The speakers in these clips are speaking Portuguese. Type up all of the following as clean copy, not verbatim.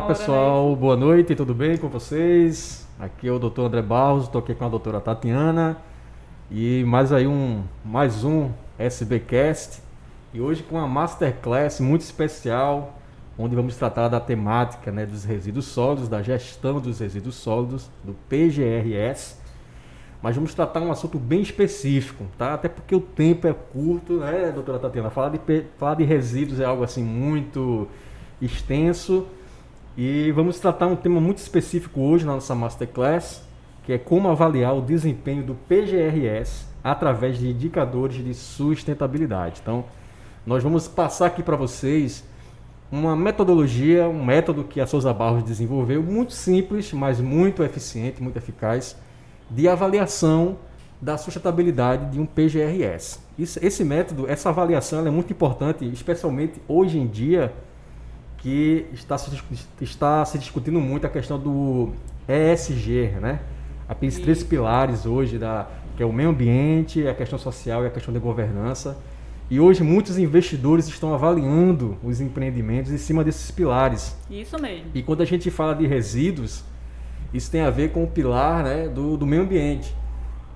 pessoal, boa noite, tudo bem com vocês? Aqui é o Dr. André Barros, estou aqui com a doutora Tatiana e mais um SBcast e hoje com uma masterclass muito especial, onde vamos tratar da temática, né, dos resíduos sólidos, da gestão dos resíduos sólidos, do PGRS, mas vamos tratar um assunto bem específico, tá? Até porque o tempo é curto, né, doutora Tatiana? Falar de resíduos é algo assim muito extenso e vamos tratar um tema muito específico hoje na nossa Masterclass, que é como avaliar o desempenho do PGRS através de indicadores de sustentabilidade. Então, nós vamos passar aqui para vocês uma metodologia, um método que a Souza Barros desenvolveu, muito simples, mas muito eficiente, muito eficaz, de avaliação da sustentabilidade de um PGRS. Esse método, essa avaliação, ela é muito importante, especialmente hoje em dia, que está se discutindo muito a questão do ESG, né? Aqueles três pilares hoje, que é o meio ambiente, a questão social e a questão de governança. E hoje muitos investidores estão avaliando os empreendimentos em cima desses pilares. Isso mesmo. E quando a gente fala de resíduos, isso tem a ver com o pilar, né, do meio ambiente.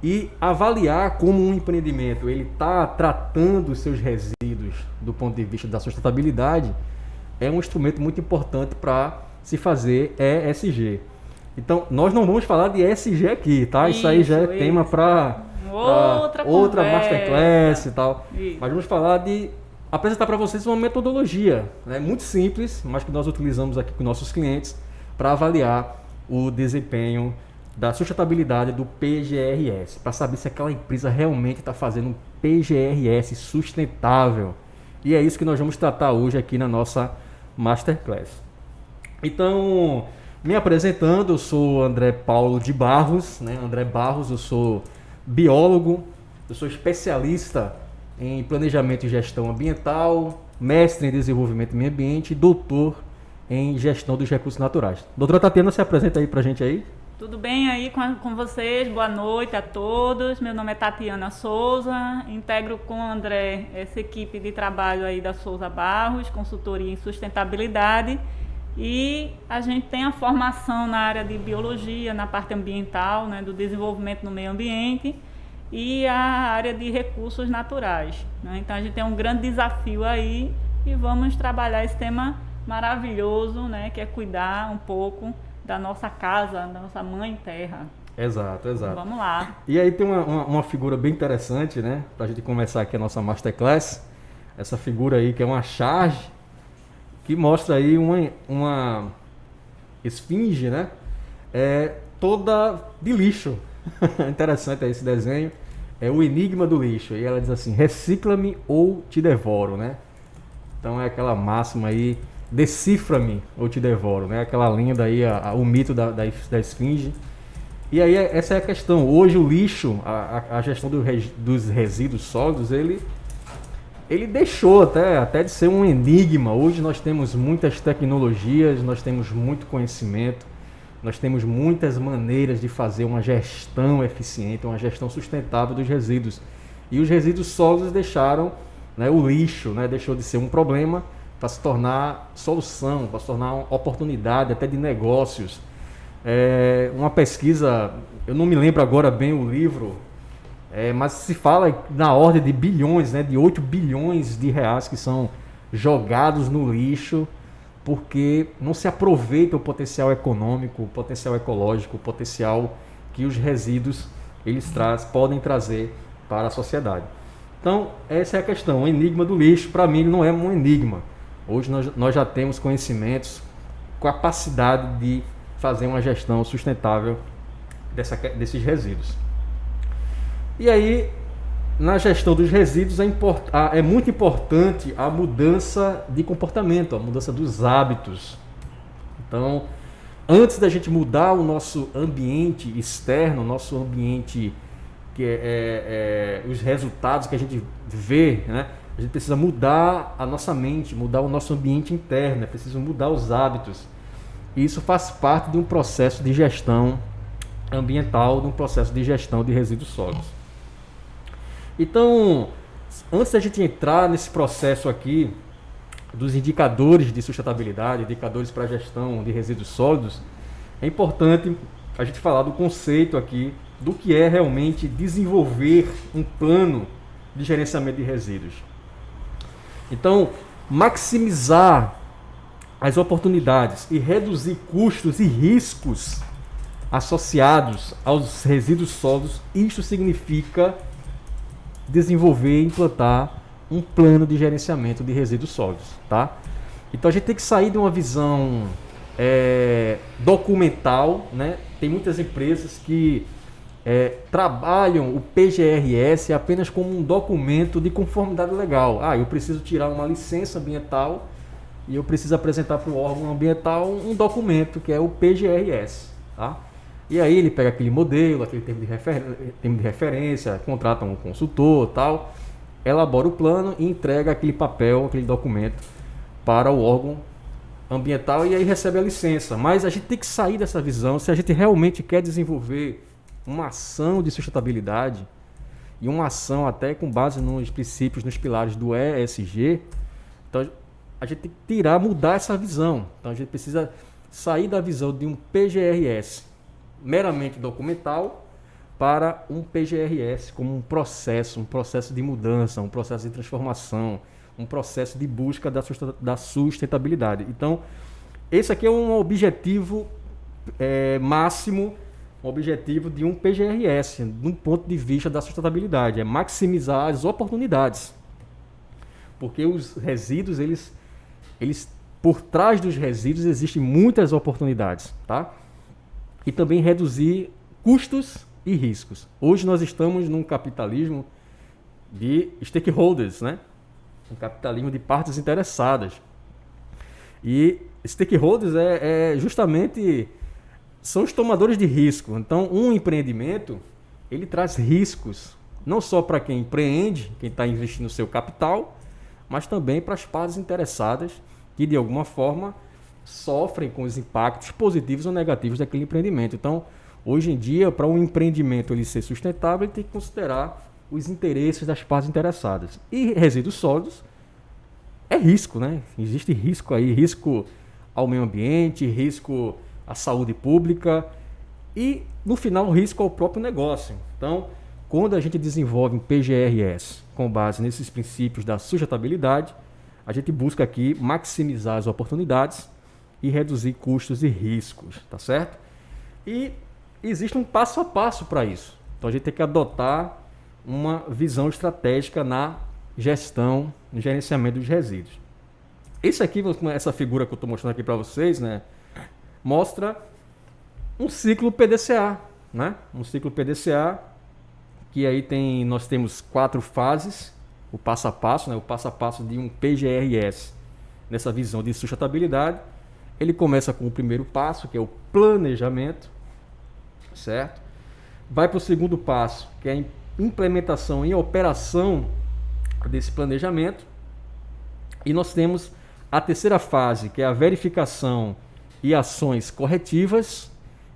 E avaliar como um empreendimento ele está tratando os seus resíduos do ponto de vista da sustentabilidade é um instrumento muito importante para se fazer ESG. Então, nós não vamos falar de ESG aqui, tá? Isso aí já é tema para outra masterclass e tal. Isso. Mas vamos falar apresentar para vocês uma metodologia, né, muito simples, mas que nós utilizamos aqui com nossos clientes para avaliar o desempenho da sustentabilidade do PGRS, para saber se aquela empresa realmente está fazendo um PGRS sustentável. E é isso que nós vamos tratar hoje aqui na nossa Masterclass. Então, me apresentando, eu sou André Paulo de Barros, né? André Barros, eu sou biólogo, eu sou especialista em planejamento e gestão ambiental, mestre em desenvolvimento do meio ambiente e doutor em gestão dos recursos naturais. Doutora Tatiana, se apresenta aí pra gente aí. Tudo bem aí com vocês? Boa noite a todos. Meu nome é Tatiana Souza, integro com o André essa equipe de trabalho aí da Souza Barros, consultoria em sustentabilidade, e a gente tem a formação na área de biologia, na parte ambiental, né, do desenvolvimento no meio ambiente e a área de recursos naturais, né? Então a gente tem um grande desafio aí e vamos trabalhar esse tema maravilhoso, né, que é cuidar um pouco da nossa casa, da nossa mãe terra. Exato. Vamos lá. E aí tem uma figura bem interessante, né, pra gente começar aqui a nossa Masterclass. Essa figura aí que é uma charge, que mostra aí uma esfinge, né, toda de lixo. Interessante esse desenho. É o enigma do lixo. E ela diz assim: recicla-me ou te devoro, né? Então é aquela máxima aí, decifra-me ou te devoro, né? Aquela linha daí, o mito da esfinge. E aí essa é a questão. Hoje o lixo, a gestão dos resíduos sólidos, ele deixou até de ser um enigma. Hoje nós temos muitas tecnologias, nós temos muito conhecimento, nós temos muitas maneiras de fazer uma gestão eficiente, uma gestão sustentável dos resíduos. E os resíduos sólidos deixaram, né, o lixo, né, deixou de ser um problema para se tornar solução, para se tornar uma oportunidade até de negócios. Uma pesquisa, eu não me lembro agora bem o livro, mas se fala na ordem de bilhões, né, de 8 bilhões de reais que são jogados no lixo porque não se aproveita o potencial econômico, o potencial ecológico, o potencial que os resíduos podem trazer para a sociedade. Então, essa é a questão. O enigma do lixo, para mim, não é um enigma. Hoje nós já temos conhecimentos, capacidade de fazer uma gestão sustentável desses resíduos. E aí, na gestão dos resíduos, é muito importante a mudança de comportamento, a mudança dos hábitos. Então, antes da gente mudar o nosso ambiente externo, o nosso ambiente que os resultados que a gente vê, né? A gente precisa mudar a nossa mente, mudar o nosso ambiente interno, é preciso mudar os hábitos. E isso faz parte de um processo de gestão ambiental, de um processo de gestão de resíduos sólidos. Então, antes da gente entrar nesse processo aqui, dos indicadores de sustentabilidade, indicadores para a gestão de resíduos sólidos, é importante a gente falar do conceito aqui do que é realmente desenvolver um plano de gerenciamento de resíduos. Então, maximizar as oportunidades e reduzir custos e riscos associados aos resíduos sólidos, isso significa desenvolver e implantar um plano de gerenciamento de resíduos sólidos, tá? Então a gente tem que sair de uma visão documental, né? Tem muitas empresas que trabalham o PGRS apenas como um documento de conformidade legal. Eu preciso tirar uma licença ambiental e eu preciso apresentar para o órgão ambiental um documento que é o PGRS, tá? E aí ele pega aquele modelo, aquele termo de referência, contrata um consultor, tal, elabora o plano e entrega aquele papel, aquele documento para o órgão ambiental e aí recebe a licença. Mas a gente tem que sair dessa visão se a gente realmente quer desenvolver uma ação de sustentabilidade e uma ação até com base nos princípios, nos pilares do ESG. Então a gente tem que mudar essa visão. Então a gente precisa sair da visão de um PGRS meramente documental para um PGRS como um processo de mudança, um processo de transformação, um processo de busca da sustentabilidade. Então, esse aqui é um objetivo máximo, um objetivo de um PGRS, de um ponto de vista da sustentabilidade, é maximizar as oportunidades. Porque os resíduos, eles por trás dos resíduos existem muitas oportunidades, tá? E também reduzir custos e riscos. Hoje nós estamos num capitalismo de stakeholders, né? Um capitalismo de partes interessadas. E stakeholders justamente são os tomadores de risco. Então, um empreendimento, ele traz riscos, não só para quem empreende, quem está investindo seu capital, mas também para as partes interessadas que, de alguma forma, sofrem com os impactos positivos ou negativos daquele empreendimento. Então, hoje em dia, para um empreendimento ele ser sustentável, ele tem que considerar os interesses das partes interessadas. E resíduos sólidos é risco, né? Existe risco aí, risco ao meio ambiente, risco à saúde pública e, no final, risco ao próprio negócio. Então, quando a gente desenvolve um PGRS com base nesses princípios da sustentabilidade, a gente busca aqui maximizar as oportunidades e reduzir custos e riscos, tá certo? E existe um passo a passo para isso. Então a gente tem que adotar uma visão estratégica na gestão, no gerenciamento dos resíduos. Esse aqui, essa figura que eu estou mostrando aqui para vocês, né, mostra um ciclo PDCA, né? Um ciclo PDCA que aí nós temos 4 fases, o passo a passo, né? O passo a passo de um PGRS nessa visão de sustentabilidade. Ele começa com o primeiro passo, que é o planejamento, certo? Vai para o segundo passo, que é a implementação e operação desse planejamento. E nós temos a terceira fase, que é a verificação e ações corretivas.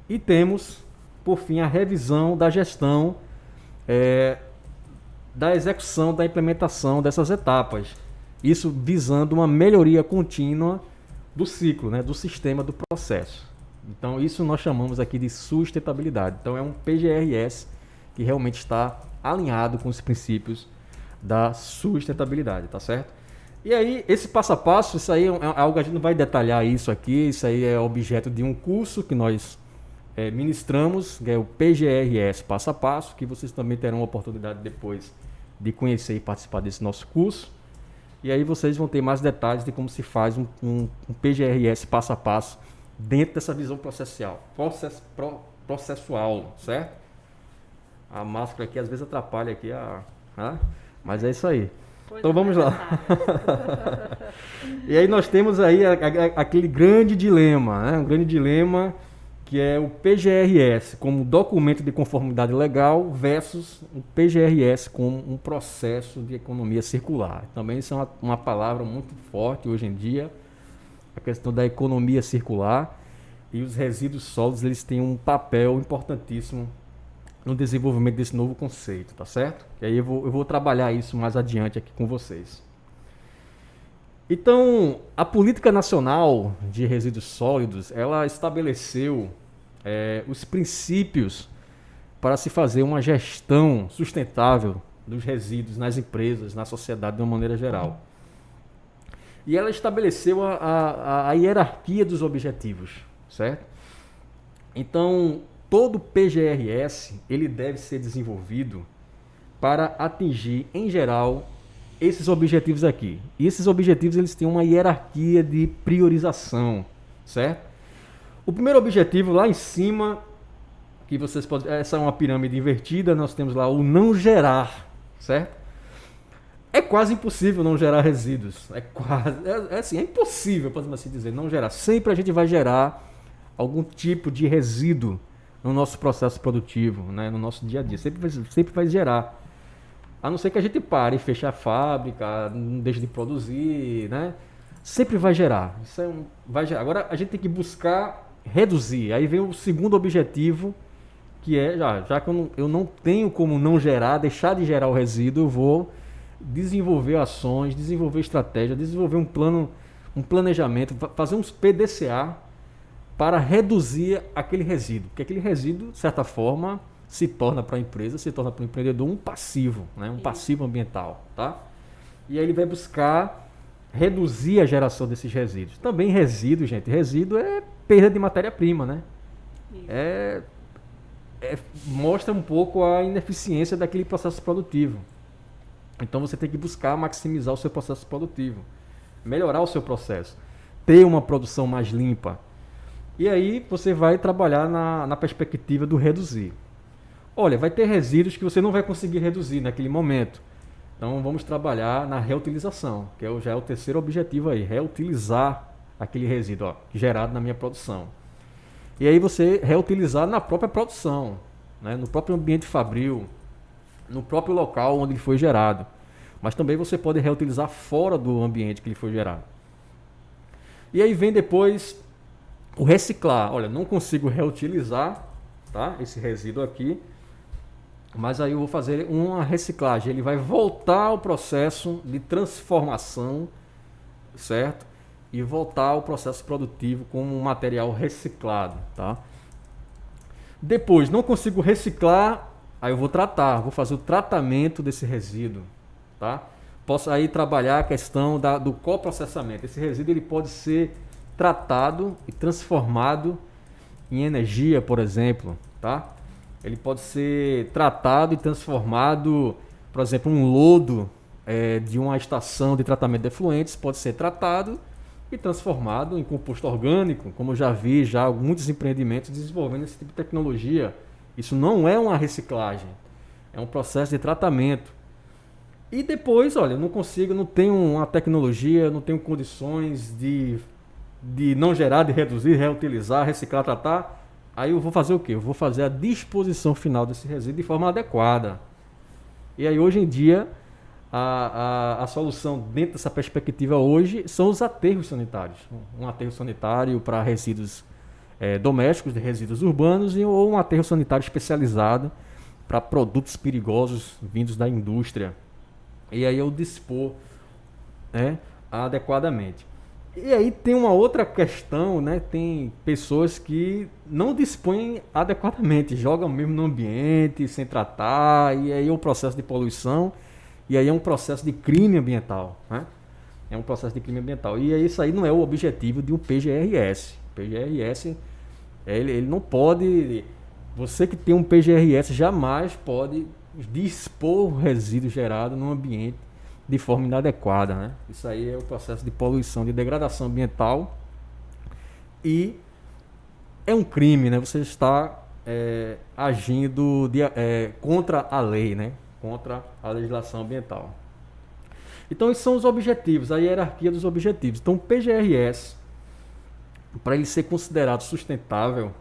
E temos, por fim, a revisão da gestão, da execução, da implementação dessas etapas. Isso visando uma melhoria contínua do ciclo, né, do sistema, do processo. Então, isso nós chamamos aqui de sustentabilidade. Então, é um PGRS que realmente está alinhado com os princípios da sustentabilidade, tá certo? E aí, esse passo a passo, isso aí é algo que a gente não vai detalhar isso aqui, isso aí é objeto de um curso que nós ministramos, que é o PGRS passo a passo, que vocês também terão a oportunidade depois de conhecer e participar desse nosso curso. E aí vocês vão ter mais detalhes de como se faz um PGRS passo a passo dentro dessa visão processual, certo? A máscara aqui às vezes atrapalha aqui, mas é isso aí. Então vamos lá. E aí nós temos aí aquele grande dilema, né? Um grande dilema que é o PGRS como documento de conformidade legal versus o PGRS como um processo de economia circular. Também isso é uma palavra muito forte hoje em dia, a questão da economia circular, e os resíduos sólidos eles têm um papel importantíssimo no desenvolvimento desse novo conceito, tá certo? E aí eu vou trabalhar isso mais adiante aqui com vocês. Então, a Política Nacional de Resíduos Sólidos, ela estabeleceu os princípios para se fazer uma gestão sustentável dos resíduos nas empresas, na sociedade de uma maneira geral. E ela estabeleceu a hierarquia dos objetivos, certo? Então, todo PGRS, ele deve ser desenvolvido para atingir, em geral, esses objetivos aqui. E esses objetivos, eles têm uma hierarquia de priorização, certo? O primeiro objetivo, lá em cima, que vocês podem... Essa é uma pirâmide invertida, nós temos lá o não gerar, certo? É quase impossível não gerar resíduos. É impossível, podemos assim dizer, não gerar. Sempre a gente vai gerar algum tipo de resíduo no nosso processo produtivo, né? No nosso dia a dia. Sempre vai gerar. A não ser que a gente pare, feche a fábrica, não deixe de produzir, né? Sempre vai gerar. Vai gerar. Agora a gente tem que buscar reduzir. Aí vem o segundo objetivo, que é, já que eu não tenho como não gerar, deixar de gerar o resíduo, eu vou desenvolver ações, desenvolver estratégia, desenvolver um planejamento, fazer uns PDCA para reduzir aquele resíduo. Porque aquele resíduo, de certa forma, se torna para a empresa, se torna para o empreendedor um passivo, né? Um passivo ambiental. Tá? E aí ele vai buscar reduzir a geração desses resíduos. Também resíduo, gente, resíduo é perda de matéria-prima, né? Mostra um pouco a ineficiência daquele processo produtivo. Então você tem que buscar maximizar o seu processo produtivo, melhorar o seu processo, ter uma produção mais limpa. E aí você vai trabalhar na perspectiva do reduzir. Olha, vai ter resíduos que você não vai conseguir reduzir naquele momento. Então vamos trabalhar na reutilização, que já é o terceiro objetivo aí, reutilizar aquele resíduo gerado na minha produção. E aí você reutilizar na própria produção, né, no próprio ambiente fabril, no próprio local onde ele foi gerado. Mas também você pode reutilizar fora do ambiente que ele foi gerado. E aí vem depois o reciclar. Olha, não consigo reutilizar, tá, esse resíduo aqui, mas aí eu vou fazer uma reciclagem. Ele vai voltar ao processo de transformação, certo? E voltar ao processo produtivo como um material reciclado, tá? Depois, não consigo reciclar, aí eu vou tratar, vou fazer o tratamento desse resíduo, tá? Posso aí trabalhar a questão do coprocessamento. Esse resíduo ele pode ser tratado e transformado em energia, por exemplo, tá? Ele pode ser tratado e transformado, por exemplo, um lodo de uma estação de tratamento de efluentes pode ser tratado e transformado em composto orgânico, como eu já vi muitos empreendimentos desenvolvendo esse tipo de tecnologia. Isso não é uma reciclagem, é um processo de tratamento. E depois, olha, eu não tenho uma tecnologia, não tenho condições de não gerar, de reduzir, reutilizar, reciclar, tratar. Aí eu vou fazer o quê? Eu vou fazer a disposição final desse resíduo de forma adequada. E aí hoje em dia, a solução dentro dessa perspectiva hoje são os aterros sanitários. Um aterro sanitário para resíduos domésticos, de resíduos urbanos, ou um aterro sanitário especializado para produtos perigosos vindos da indústria. E aí eu dispor, né, adequadamente. E aí tem uma outra questão, né? Tem pessoas que não dispõem adequadamente, jogam mesmo no ambiente, sem tratar, e aí é um processo de poluição, e aí é um processo de crime ambiental, né? É um processo de crime ambiental. E aí isso aí não é o objetivo de um PGRS. PGRS, ele não pode... Você que tem um PGRS jamais pode dispor o resíduo gerado no ambiente de forma inadequada, né? Isso aí é o processo de poluição, de degradação ambiental, e é um crime, né? Você está agindo contra a lei, né? Contra a legislação ambiental. Então esses são os objetivos, a hierarquia dos objetivos. Então o PGRS, para ele ser considerado sustentável,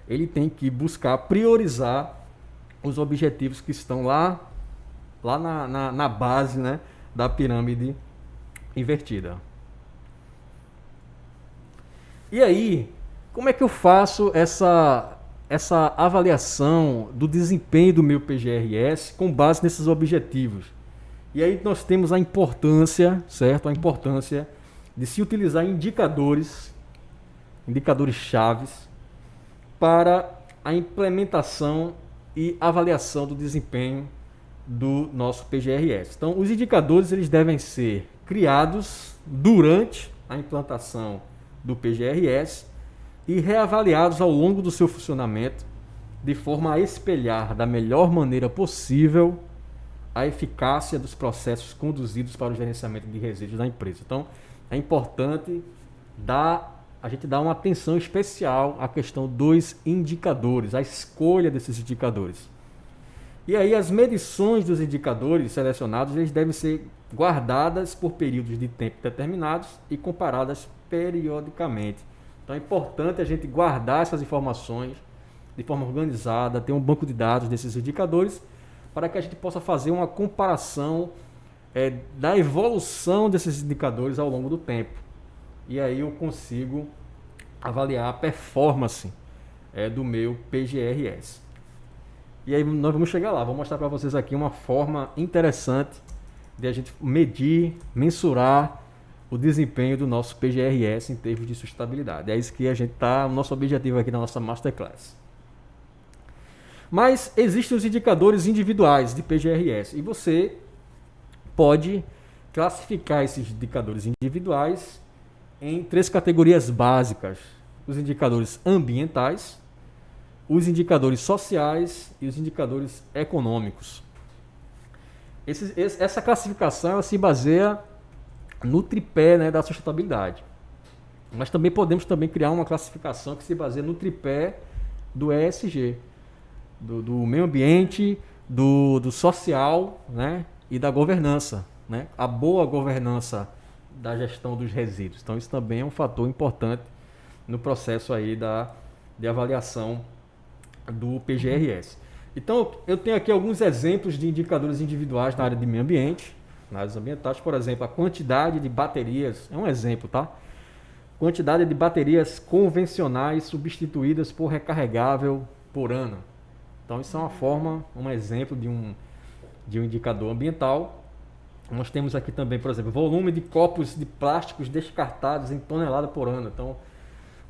ele tem que buscar priorizar os objetivos que estão lá na base, né, da pirâmide invertida. E aí, como é que eu faço essa avaliação do desempenho do meu PGRS com base nesses objetivos? E aí nós temos a importância, certo? A importância de se utilizar indicadores chaves para a implementação e avaliação do desempenho do nosso PGRS. Então, os indicadores eles devem ser criados durante a implantação do PGRS e reavaliados ao longo do seu funcionamento, de forma a espelhar da melhor maneira possível a eficácia dos processos conduzidos para o gerenciamento de resíduos da empresa. Então, é importante a gente dar uma atenção especial à questão dos indicadores, à escolha desses indicadores. E aí as medições dos indicadores selecionados eles devem ser guardadas por períodos de tempo determinados e comparadas periodicamente. Então é importante a gente guardar essas informações de forma organizada, ter um banco de dados desses indicadores para que a gente possa fazer uma comparação da evolução desses indicadores ao longo do tempo. E aí eu consigo avaliar a performance do meu PGRS. E aí nós vamos chegar lá, vou mostrar para vocês aqui uma forma interessante de a gente medir, mensurar o desempenho do nosso PGRS em termos de sustentabilidade. É isso que o nosso objetivo aqui na nossa Masterclass. Mas existem os indicadores individuais de PGRS e você pode classificar esses indicadores individuais em 3 categorias básicas: os indicadores ambientais, os indicadores sociais e os indicadores econômicos. Essa classificação ela se baseia no tripé, da sustentabilidade. Mas também podemos criar uma classificação que se baseia no tripé do ESG, do meio ambiente, do social, e da governança, a boa governança da gestão dos resíduos. Então isso também é um fator importante no processo aí de avaliação do PGRS. Então eu tenho aqui alguns exemplos de indicadores individuais na área de meio ambiente, nas áreas ambientais. Por exemplo, a quantidade de baterias, é um exemplo, tá? Quantidade de baterias convencionais substituídas por recarregável por ano. Então isso é um exemplo de um indicador ambiental. Nós temos aqui também, por exemplo, volume de copos de plásticos descartados em tonelada por ano. Então,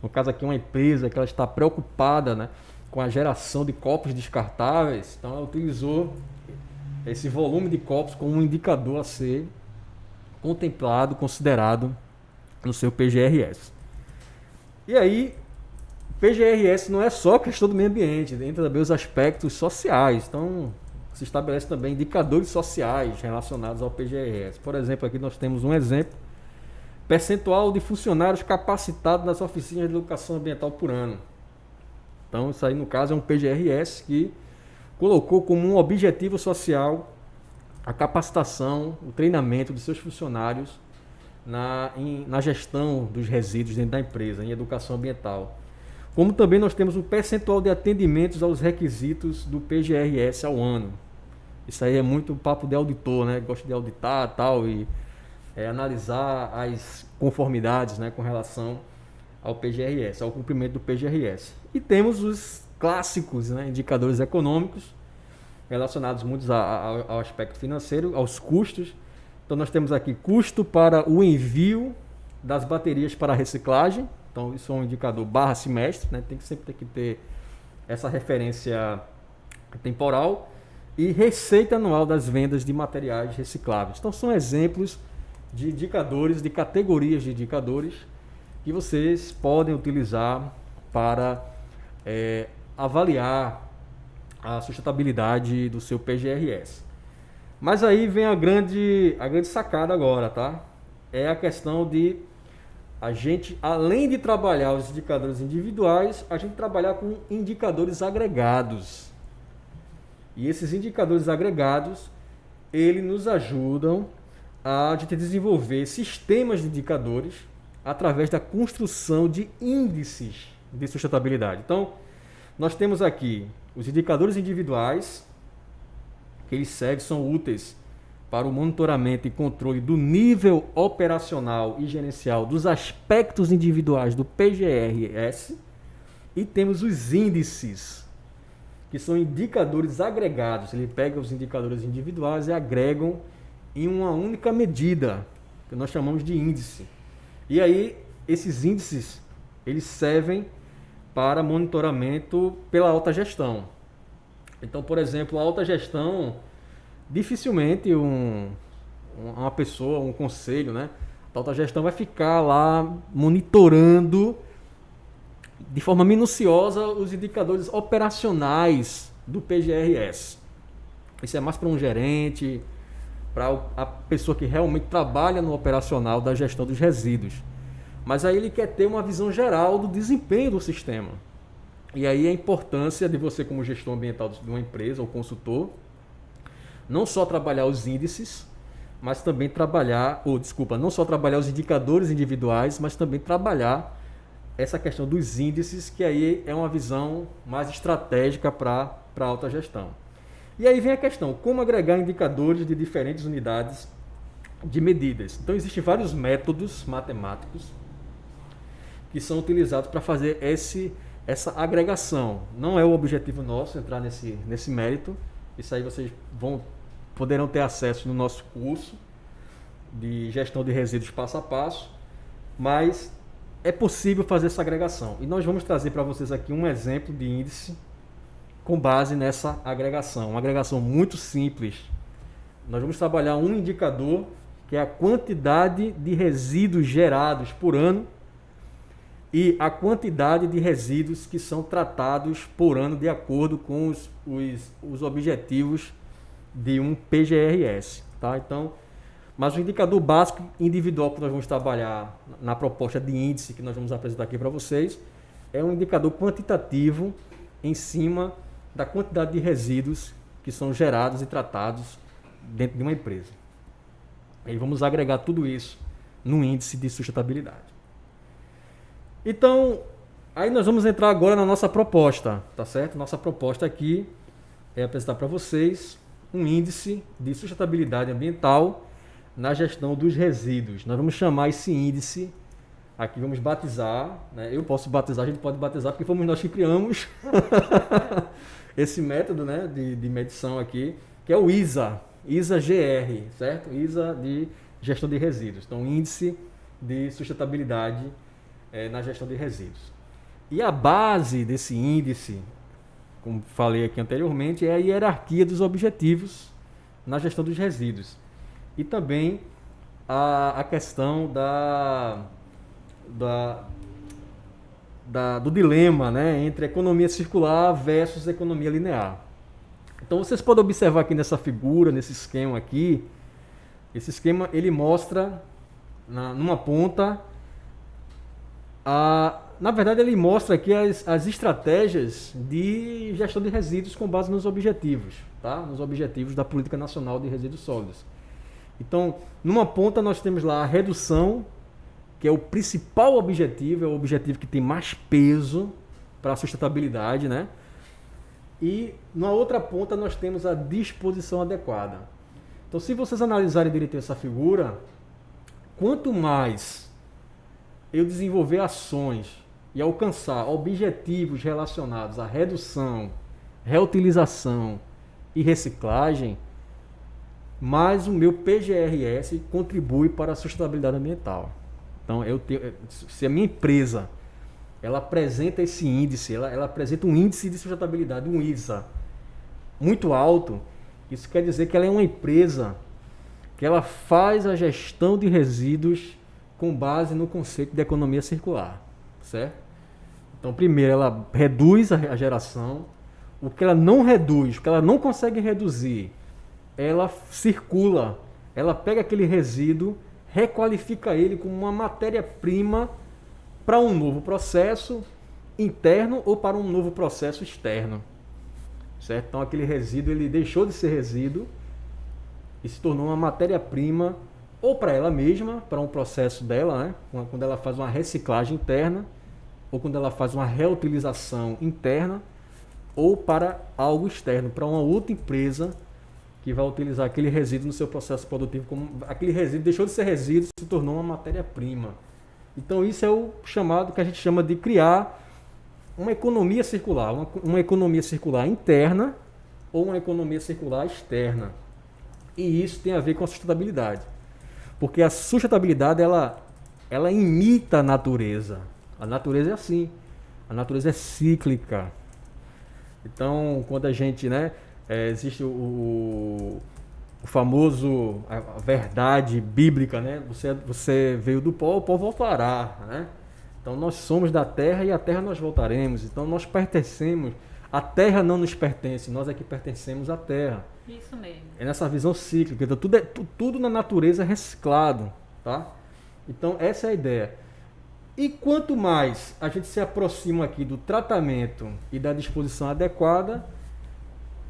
no caso aqui, uma empresa que ela está preocupada, com a geração de copos descartáveis, então ela utilizou esse volume de copos como um indicador a ser contemplado, considerado no seu PGRS. E aí, PGRS não é só questão do meio ambiente, entra também os aspectos sociais. Então, se estabelece também indicadores sociais relacionados ao PGRS. Por exemplo, aqui nós temos um exemplo: percentual de funcionários capacitados nas oficinas de educação ambiental por ano. Então, isso aí, no caso, é um PGRS que colocou como um objetivo social a capacitação, o treinamento de seus funcionários na gestão dos resíduos dentro da empresa, em educação ambiental. Como também nós temos um percentual de atendimentos aos requisitos do PGRS ao ano. Isso aí é muito papo de auditor, gosta de auditar e analisar as conformidades, com relação ao PGRS, ao cumprimento do PGRS. E temos os clássicos, indicadores econômicos, relacionados muitos ao aspecto financeiro, aos custos. Então nós temos aqui custo para o envio das baterias para reciclagem. Então isso é um indicador barra semestre, tem que sempre ter essa referência temporal. E receita anual das vendas de materiais recicláveis. Então são exemplos de indicadores, de categorias de indicadores que vocês podem utilizar para avaliar a sustentabilidade do seu PGRS. Mas aí vem a grande sacada agora, tá? É a questão de a gente, além de trabalhar os indicadores individuais, a gente trabalhar com indicadores agregados. E esses indicadores agregados, eles nos ajudam a gente desenvolver sistemas de indicadores através da construção de índices de sustentabilidade. Então, nós temos aqui os indicadores individuais, que eles são úteis para o monitoramento e controle do nível operacional e gerencial dos aspectos individuais do PGRS, e temos os índices, que são indicadores agregados. Ele pega os indicadores individuais e agregam em uma única medida, que nós chamamos de índice. E aí, esses índices, eles servem para monitoramento pela alta gestão. Então, por exemplo, a alta gestão, dificilmente uma pessoa, um conselho, né, da alta gestão vai ficar lá monitorando de forma minuciosa os indicadores operacionais do PGRS. Isso é mais para um gerente, para a pessoa que realmente trabalha no operacional da gestão dos resíduos. Mas aí ele quer ter uma visão geral do desempenho do sistema. E aí a importância de você, como gestor ambiental de uma empresa ou consultor, não só trabalhar os índices, mas também não só trabalhar os indicadores individuais, mas também trabalhar essa questão dos índices, que aí é uma visão mais estratégica para a alta gestão. E aí vem a questão, como agregar indicadores de diferentes unidades de medidas. Então existem vários métodos matemáticos que são utilizados para fazer essa agregação. Não é o objetivo nosso entrar nesse mérito. Isso aí vocês poderão ter acesso no nosso curso de gestão de resíduos passo a passo, mas é possível fazer essa agregação. E nós vamos trazer para vocês aqui um exemplo de índice com base nessa agregação. Uma agregação muito simples. Nós vamos trabalhar um indicador que é a quantidade de resíduos gerados por ano e a quantidade de resíduos que são tratados por ano de acordo com os objetivos de um PGRS. Tá? Então, mas o indicador básico individual que nós vamos trabalhar na proposta de índice que nós vamos apresentar aqui para vocês é um indicador quantitativo em cima da quantidade de resíduos que são gerados e tratados dentro de uma empresa. Aí vamos agregar tudo isso no índice de sustentabilidade. Então, aí nós vamos entrar agora na nossa proposta, tá certo? Nossa proposta aqui é apresentar para vocês um índice de sustentabilidade ambiental na gestão dos resíduos. Nós vamos chamar esse índice, aqui vamos batizar, né? Eu posso batizar, a gente pode batizar porque fomos nós que criamos esse método, né, de medição aqui, que é o ISA-GR, certo? ISA de gestão de resíduos. Então, índice de sustentabilidade na gestão de resíduos. E a base desse índice, como falei aqui anteriormente, é a hierarquia dos objetivos na gestão dos resíduos. E também a questão do dilema, né, entre economia circular versus economia linear. Então vocês podem observar aqui nessa figura, nesse esquema aqui, esse esquema ele mostra numa ponta, na verdade ele mostra aqui as estratégias de gestão de resíduos com base nos objetivos, tá? Nos objetivos da Política Nacional de Resíduos Sólidos. Então, numa ponta nós temos lá a redução, que é o principal objetivo, é o objetivo que tem mais peso para a sustentabilidade, né? E na outra ponta nós temos a disposição adequada. Então, se vocês analisarem direito essa figura, quanto mais eu desenvolver ações e alcançar objetivos relacionados à redução, reutilização e reciclagem, mais o meu PGRS contribui para a sustentabilidade ambiental. Então, se a minha empresa ela apresenta esse índice, ela apresenta um índice de sustentabilidade, um ISA, muito alto, isso quer dizer que ela é uma empresa que ela faz a gestão de resíduos com base no conceito de economia circular, certo? Então, primeiro, ela reduz a geração, o que ela não reduz, o que ela não consegue reduzir, ela circula, ela pega aquele resíduo, requalifica ele como uma matéria-prima para um novo processo interno ou para um novo processo externo, certo? Então, aquele resíduo ele deixou de ser resíduo e se tornou uma matéria-prima ou para ela mesma, para um processo dela, né? Quando ela faz uma reciclagem interna, ou quando ela faz uma reutilização interna, ou para algo externo, para uma outra empresa que vai utilizar aquele resíduo no seu processo produtivo. Como aquele resíduo deixou de ser resíduo e se tornou uma matéria-prima. Então isso é o chamado que a gente chama de criar uma economia circular, uma economia circular interna ou uma economia circular externa. E isso tem a ver com a sustentabilidade. Porque a sustentabilidade, ela imita a natureza. A natureza é assim. A natureza é cíclica. Então, quando a gente, né, existe o famoso, a verdade bíblica, né? Você veio do pó, o pó voltará, né? Então, nós somos da terra e a terra nós voltaremos. Então, nós pertencemos. A terra não nos pertence, nós é que pertencemos à terra. Isso mesmo. É nessa visão cíclica. Então, tudo na natureza é reciclado, tá? Então, essa é a ideia. E quanto mais a gente se aproxima aqui do tratamento e da disposição adequada,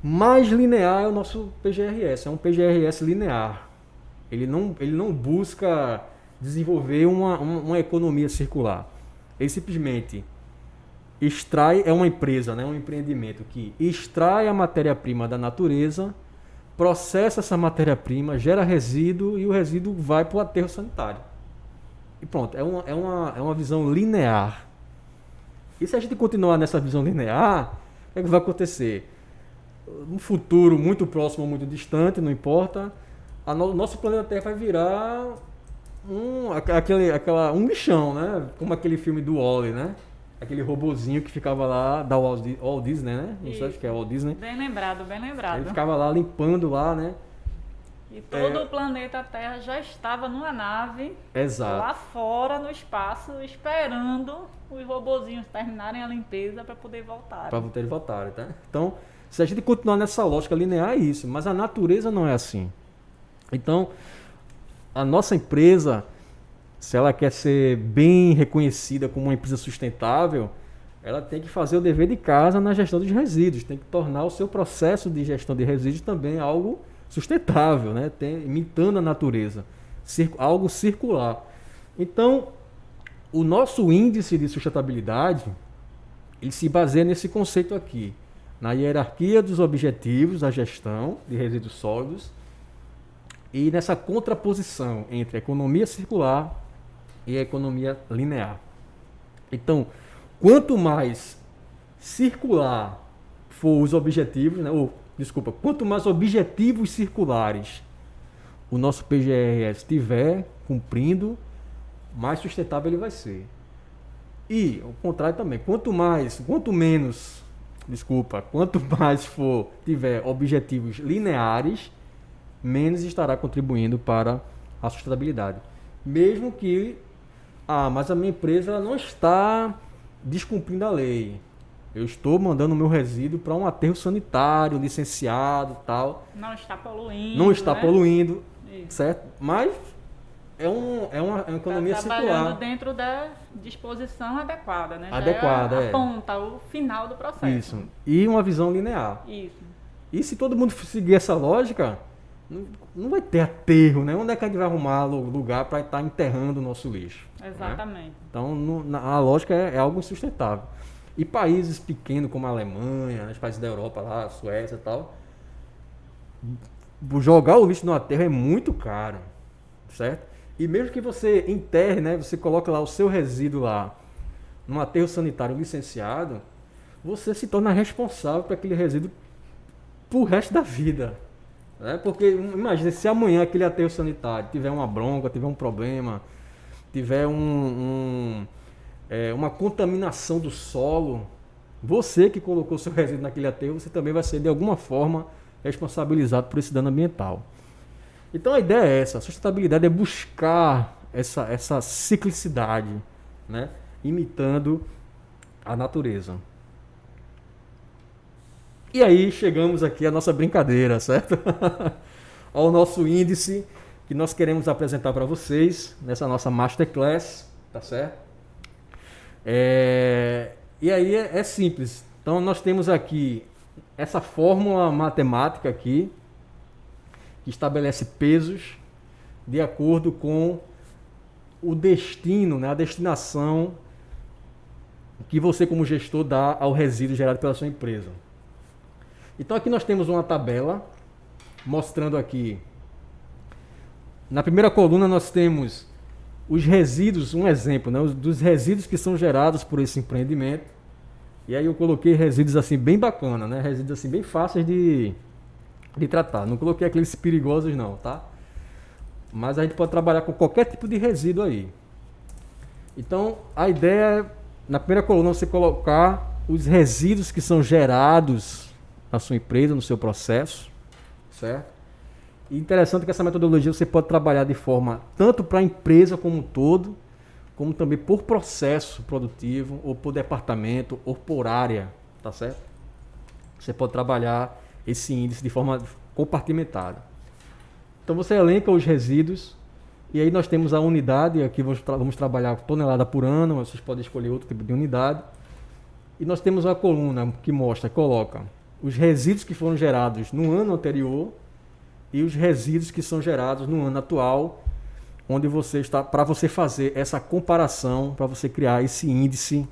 mais linear é o nosso PGRS. É um PGRS linear. Ele não busca desenvolver uma economia circular. Ele simplesmente extrai, é uma empresa, né, um empreendimento que extrai a matéria-prima da natureza, processa essa matéria-prima, gera resíduo e o resíduo vai para o aterro sanitário. E pronto, é uma visão linear. E se a gente continuar nessa visão linear, o que é que vai acontecer? No futuro muito próximo ou muito distante, não importa, o nosso planeta Terra vai virar um lixão, né? Como aquele filme do Wall-E, né? Aquele robozinho que ficava lá, da Walt Disney, né? Não sei, acho que é Walt Disney. Bem lembrado, bem lembrado. Ele ficava lá limpando lá, né? E todo o planeta Terra já estava numa nave, Exato, lá fora no espaço, esperando os robozinhos terminarem a limpeza para poder voltar. para poder voltar, tá? Então, se a gente continuar nessa lógica linear, é isso. Mas a natureza não é assim. Então, a nossa empresa, se ela quer ser bem reconhecida como uma empresa sustentável, ela tem que fazer o dever de casa na gestão dos resíduos, tem que tornar o seu processo de gestão de resíduos também algo sustentável, né? Imitando a natureza, algo circular. Então, o nosso índice de sustentabilidade, ele se baseia nesse conceito aqui, na hierarquia dos objetivos da gestão de resíduos sólidos e nessa contraposição entre a economia circular e a economia linear. Então, quanto mais circular for os objetivos, né, quanto mais objetivos circulares o nosso PGRS estiver cumprindo, mais sustentável ele vai ser. E, ao contrário também, quanto mais tiver objetivos lineares, menos estará contribuindo para a sustentabilidade. Mesmo que, mas a minha empresa não está descumprindo a lei. Eu estou mandando o meu resíduo para um aterro sanitário, licenciado, tal. Não está poluindo. Não está poluindo, Isso. certo? Mas é uma economia Tá trabalhando circular. dentro da disposição adequada, né? Adequada, Já é a ponta, o final do processo. Isso. E uma visão linear. Isso. E se todo mundo seguir essa lógica, não vai ter aterro, né? Onde é que a gente vai arrumar lugar para estar enterrando o nosso lixo? Exatamente. Né? Então, a lógica é algo insustentável. E países pequenos como a Alemanha, os países da Europa lá, a Suécia e tal, jogar o lixo no aterro é muito caro, certo? E mesmo que você enterre, né? Você coloca lá o seu resíduo lá num aterro sanitário licenciado, você se torna responsável por aquele resíduo pro resto da vida. Né? Porque imagina, se amanhã aquele aterro sanitário tiver uma bronca, tiver um problema, tiver uma contaminação do solo, você que colocou seu resíduo naquele aterro, você também vai ser de alguma forma responsabilizado por esse dano ambiental. Então a ideia é essa, a sustentabilidade é buscar essa ciclicidade, né? Imitando a natureza. E aí chegamos aqui à nossa brincadeira, certo? Ao nosso índice que nós queremos apresentar para vocês nessa nossa Masterclass, tá certo? E aí é simples. Então nós temos aqui essa fórmula matemática aqui, que estabelece pesos de acordo com o destino, né, a destinação que você como gestor dá ao resíduo gerado pela sua empresa. Então aqui nós temos uma tabela mostrando aqui. Na primeira coluna nós temos os resíduos, um exemplo, né, dos resíduos que são gerados por esse empreendimento. E aí eu coloquei resíduos assim bem bacana, né, resíduos assim bem fáceis de de tratar. Não coloquei aqueles perigosos não, tá? Mas a gente pode trabalhar com qualquer tipo de resíduo aí. Então, a ideia é, na primeira coluna, você colocar os resíduos que são gerados na sua empresa, no seu processo, certo? E interessante que essa metodologia você pode trabalhar de forma tanto para a empresa como um todo, como também por processo produtivo, ou por departamento, ou por área, tá certo? Você pode trabalhar esse índice de forma compartimentada. Então você elenca os resíduos, e aí nós temos a unidade, aqui vamos trabalhar tonelada por ano, vocês podem escolher outro tipo de unidade. E nós temos a coluna que coloca os resíduos que foram gerados no ano anterior e os resíduos que são gerados no ano atual, onde você está, para você fazer essa comparação, para você criar esse índice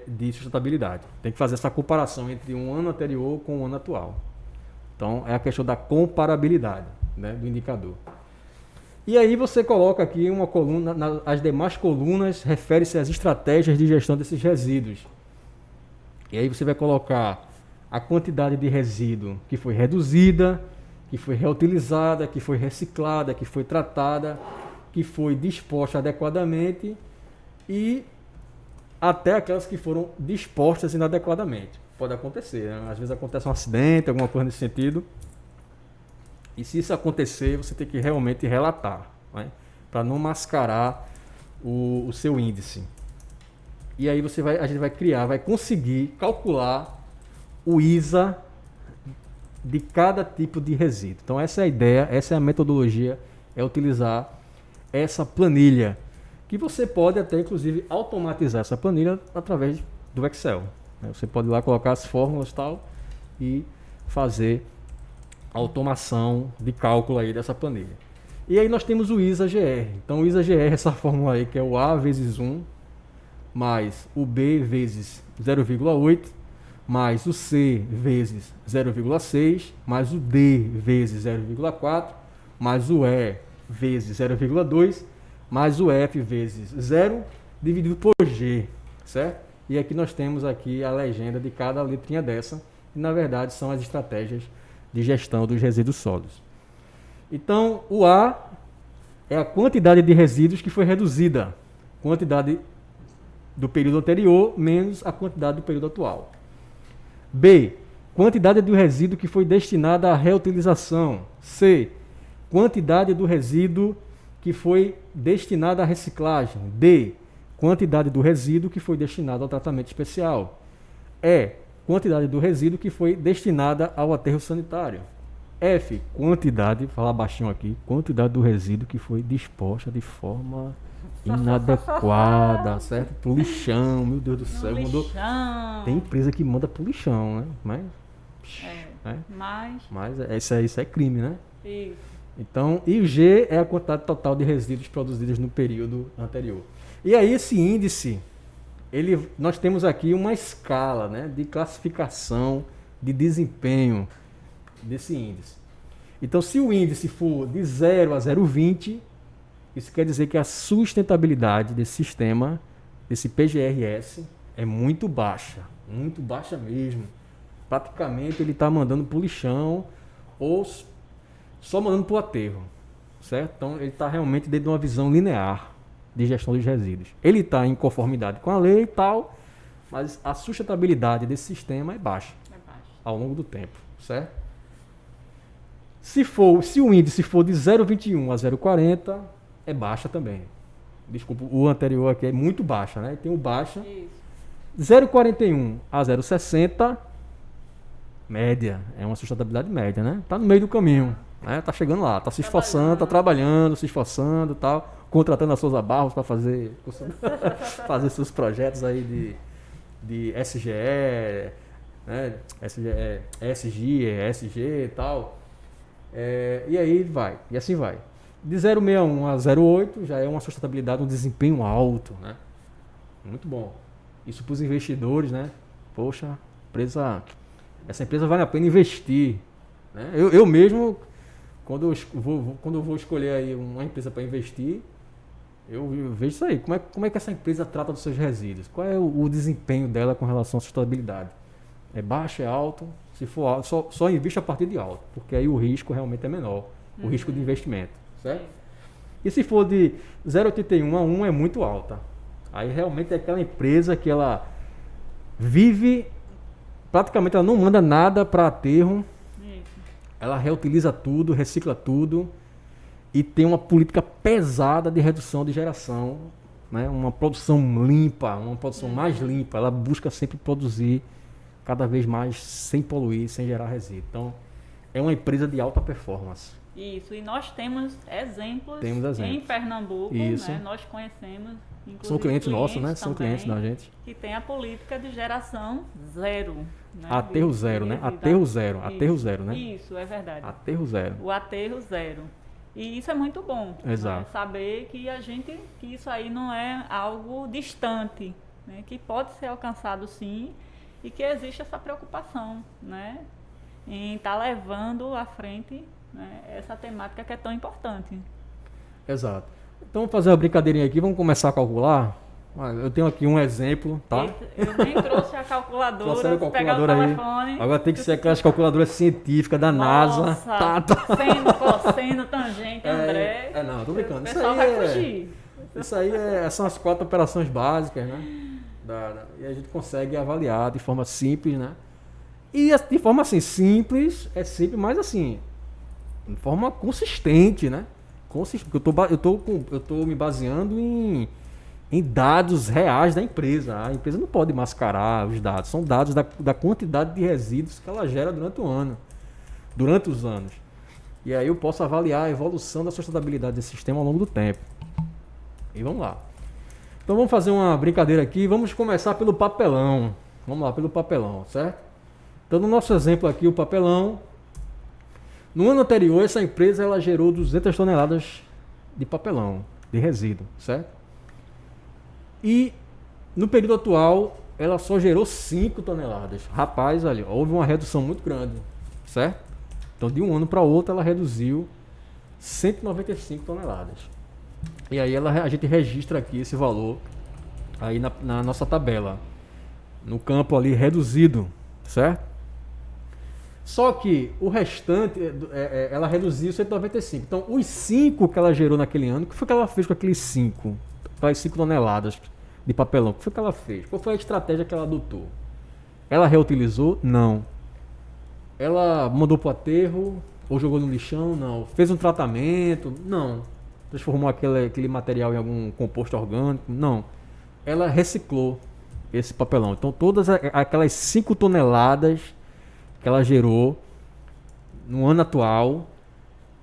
de sustentabilidade. Tem que fazer essa comparação entre um ano anterior com o ano atual. Então, é a questão da comparabilidade, né, do indicador. E aí você coloca aqui uma coluna, as demais colunas referem-se às estratégias de gestão desses resíduos. E aí você vai colocar a quantidade de resíduo que foi reduzida, que foi reutilizada, que foi reciclada, que foi tratada, que foi disposta adequadamente e até aquelas que foram dispostas inadequadamente. Pode acontecer, né? Às vezes acontece um acidente, alguma coisa nesse sentido. E se isso acontecer, você tem que realmente relatar, né? Para não mascarar o seu índice. E aí a gente vai conseguir calcular o ISA de cada tipo de resíduo. Então essa é a ideia, essa é a metodologia, é utilizar essa planilha, que você pode até inclusive automatizar essa planilha através do Excel. Você pode ir lá colocar as fórmulas e tal e fazer automação de cálculo aí dessa planilha. E aí nós temos o ISA-GR. Então o ISA-GR é essa fórmula aí que é o A vezes 1 mais o B vezes 0,8 mais o C vezes 0,6 mais o D vezes 0,4 mais o E vezes 0,2 mais o F vezes 0 dividido por G, certo? E aqui nós temos aqui a legenda de cada letrinha dessa, que na verdade são as estratégias de gestão dos resíduos sólidos. Então, o A é a quantidade de resíduos que foi reduzida, quantidade do período anterior menos a quantidade do período atual. B, quantidade do resíduo que foi destinada à reutilização. C, quantidade do resíduo que foi destinada à reciclagem. D, quantidade do resíduo que foi destinado ao tratamento especial. E, quantidade do resíduo que foi destinada ao aterro sanitário. F, quantidade, falar baixinho aqui, quantidade do resíduo que foi disposta de forma inadequada, certo? Pro lixão, meu Deus do céu, mandou. Tem empresa que manda pro lixão, né? Mas isso é crime, né? Isso. Então, e o G é a quantidade total de resíduos produzidos no período anterior. E aí esse índice, nós temos aqui uma escala, né, de classificação de desempenho desse índice. Então, se o índice for de 0 a 0,20, isso quer dizer que a sustentabilidade desse sistema, desse PGRS, é muito baixa mesmo. Praticamente ele está mandando para o lixão ou só mandando para o aterro, certo? Então ele está realmente dentro de uma visão linear de gestão dos resíduos. Ele está em conformidade com a lei e tal, mas a sustentabilidade desse sistema é baixa ao longo do tempo, certo? Se o índice for de 0,21 a 0,40, é baixa também. Desculpa, o anterior aqui é muito baixa, né? Tem o baixa. 0,41 a 0,60, média. É uma sustentabilidade média, né? Tá no meio do caminho, né? Tá chegando lá, tá se esforçando, tá trabalhando, se esforçando e tal, contratando a Souza Barros para fazer seus projetos aí de SGE, né? ESG e tal. E aí vai, e assim vai. De 0,61 a 0,8 já é uma sustentabilidade, um desempenho alto, né? Muito bom. Isso para os investidores, né? Poxa, essa empresa vale a pena investir, né? Eu mesmo, quando eu vou escolher aí uma empresa para investir, eu vejo isso aí. Como é que essa empresa trata dos seus resíduos? Qual é o desempenho dela com relação à sustentabilidade? É baixo, é alto? Se for alto, só invista a partir de alto, porque aí o risco realmente é menor, o risco de investimento, certo? E se for de 0,81 a 1 é muito alta. Aí realmente é aquela empresa que ela vive, praticamente ela não manda nada para aterro, ela reutiliza tudo, recicla tudo e tem uma política pesada de redução de geração, né? Uma produção limpa, uma produção mais limpa. Ela busca sempre produzir cada vez mais sem poluir, sem gerar resíduo. Então, é uma empresa de alta performance. Isso, e nós temos exemplos, em Pernambuco, Isso. Né? Nós conhecemos, inclusive são clientes nossos, né? São clientes da gente. Que tem a política de geração zero. Né? Aterro zero, né? Aterro zero, aterro zero, né? Isso, é verdade. Aterro zero. O aterro zero. E isso é muito bom. Exato. Né? Saber que que isso aí não é algo distante, né? Que pode ser alcançado sim, e que existe essa preocupação, né? Em estar levando à frente, né, essa temática que é tão importante. Exato. Então vamos fazer uma brincadeirinha aqui, vamos começar a calcular. Eu tenho aqui um exemplo, tá? Eu nem trouxe a calculadora, Trouxeram a vou pegar o calculadora telefone. Aí. Agora tem que ser aquelas calculadoras científicas da NASA. Nossa, seno, cosseno, tangente, André. Não, tô brincando. O pessoal vai fugir. Isso aí são as 4 operações básicas, né? E a gente consegue avaliar de forma simples, né? E de forma assim, simples, mas assim, de forma consistente, né? Eu tô me baseando em dados reais da empresa. A empresa não pode mascarar os dados, são dados da quantidade de resíduos que ela gera durante os anos. E aí eu posso avaliar a evolução da sustentabilidade desse sistema ao longo do tempo. E vamos lá. Então vamos fazer uma brincadeira aqui, vamos começar pelo papelão. Vamos lá, pelo papelão, certo? Então no nosso exemplo aqui, o papelão, no ano anterior essa empresa ela gerou 200 toneladas de papelão, de resíduo, certo? E no período atual ela só gerou 5 toneladas. Rapaz, olha, houve uma redução muito grande, certo? Então de um ano para outro ela reduziu 195 toneladas. E aí a gente registra aqui esse valor aí na nossa tabela, no campo ali reduzido, certo? Só que o restante, ela reduziu 195. Então, os 5 que ela gerou naquele ano, o que foi que ela fez com aquelas 5 toneladas de papelão? O que foi que ela fez? Qual foi a estratégia que ela adotou? Ela reutilizou? Não. Ela mandou para o aterro ou jogou no lixão? Não. Fez um tratamento? Não. Transformou aquele material em algum composto orgânico? Não. Ela reciclou esse papelão. Então, todas aquelas 5 toneladas que ela gerou no ano atual,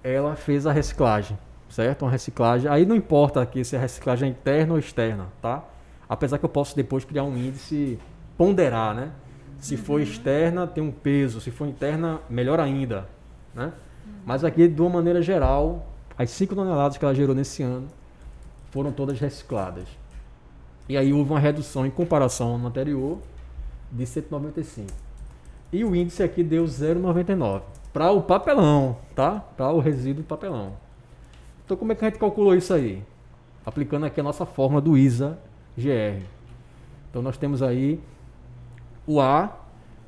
ela fez a reciclagem, certo? Uma reciclagem, aí não importa aqui se a reciclagem é interna ou externa, tá? Apesar que eu posso depois criar um índice, ponderar, né? Se for externa, tem um peso, se for interna, melhor ainda, né? Mas aqui, de uma maneira geral, as 5 toneladas que ela gerou nesse ano foram todas recicladas. E aí houve uma redução em comparação ao ano anterior de 195. E o índice aqui deu 0,99 para o papelão, tá? Para o resíduo papelão. Então como é que a gente calculou isso aí? Aplicando aqui a nossa fórmula do ISA-GR. Então nós temos aí o A,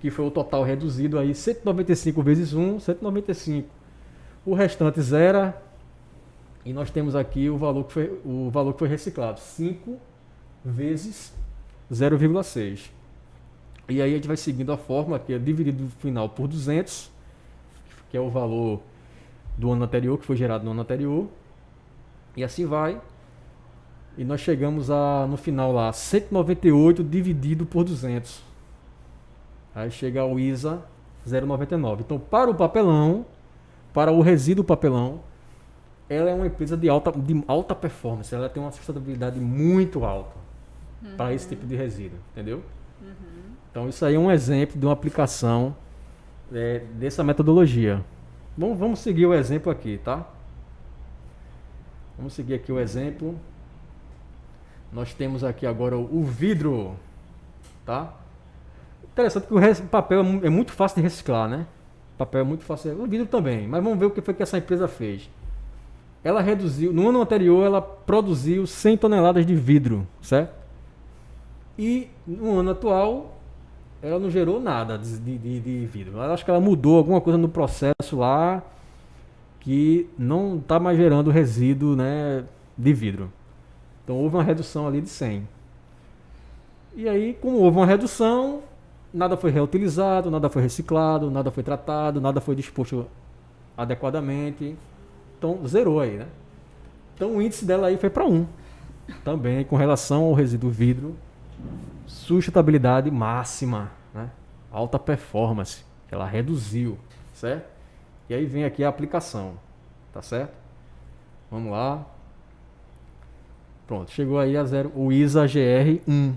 que foi o total reduzido aí, 195 vezes 1, 195. O restante 0. E nós temos aqui o valor que foi reciclado, 5 vezes 0,6. E aí a gente vai seguindo a fórmula, que é dividido no final por 200, que é o valor do ano anterior, que foi gerado no ano anterior. E assim vai. E nós chegamos no final lá, 198 dividido por 200. Aí chega ao ISA 0,99. Então, para o papelão, para o resíduo papelão, ela é uma empresa de alta performance. Ela tem uma sustentabilidade muito alta para esse tipo de resíduo, entendeu? Então isso aí é um exemplo de uma aplicação dessa metodologia. Vamos seguir o exemplo aqui, tá? Vamos seguir aqui o exemplo. Nós temos aqui agora o vidro, tá? Interessante que o papel é muito fácil de reciclar, né? O papel é muito fácil, o vidro também. Mas vamos ver o que foi que essa empresa fez. Ela reduziu, no ano anterior ela produziu 100 toneladas de vidro, certo? E no ano atual ela não gerou nada de vidro. Eu acho que ela mudou alguma coisa no processo lá que não está mais gerando resíduo, né, de vidro. Então houve uma redução ali de 100. E aí, como houve uma redução, nada foi reutilizado, nada foi reciclado, nada foi tratado, nada foi disposto adequadamente. Então zerou aí, né? Então o índice dela aí foi para 1. Também com relação ao resíduo vidro, sustentabilidade máxima, né? Alta performance, ela reduziu, certo? E aí vem aqui a aplicação, tá certo? Vamos lá. Pronto, chegou aí a zero, o ISA GR 1.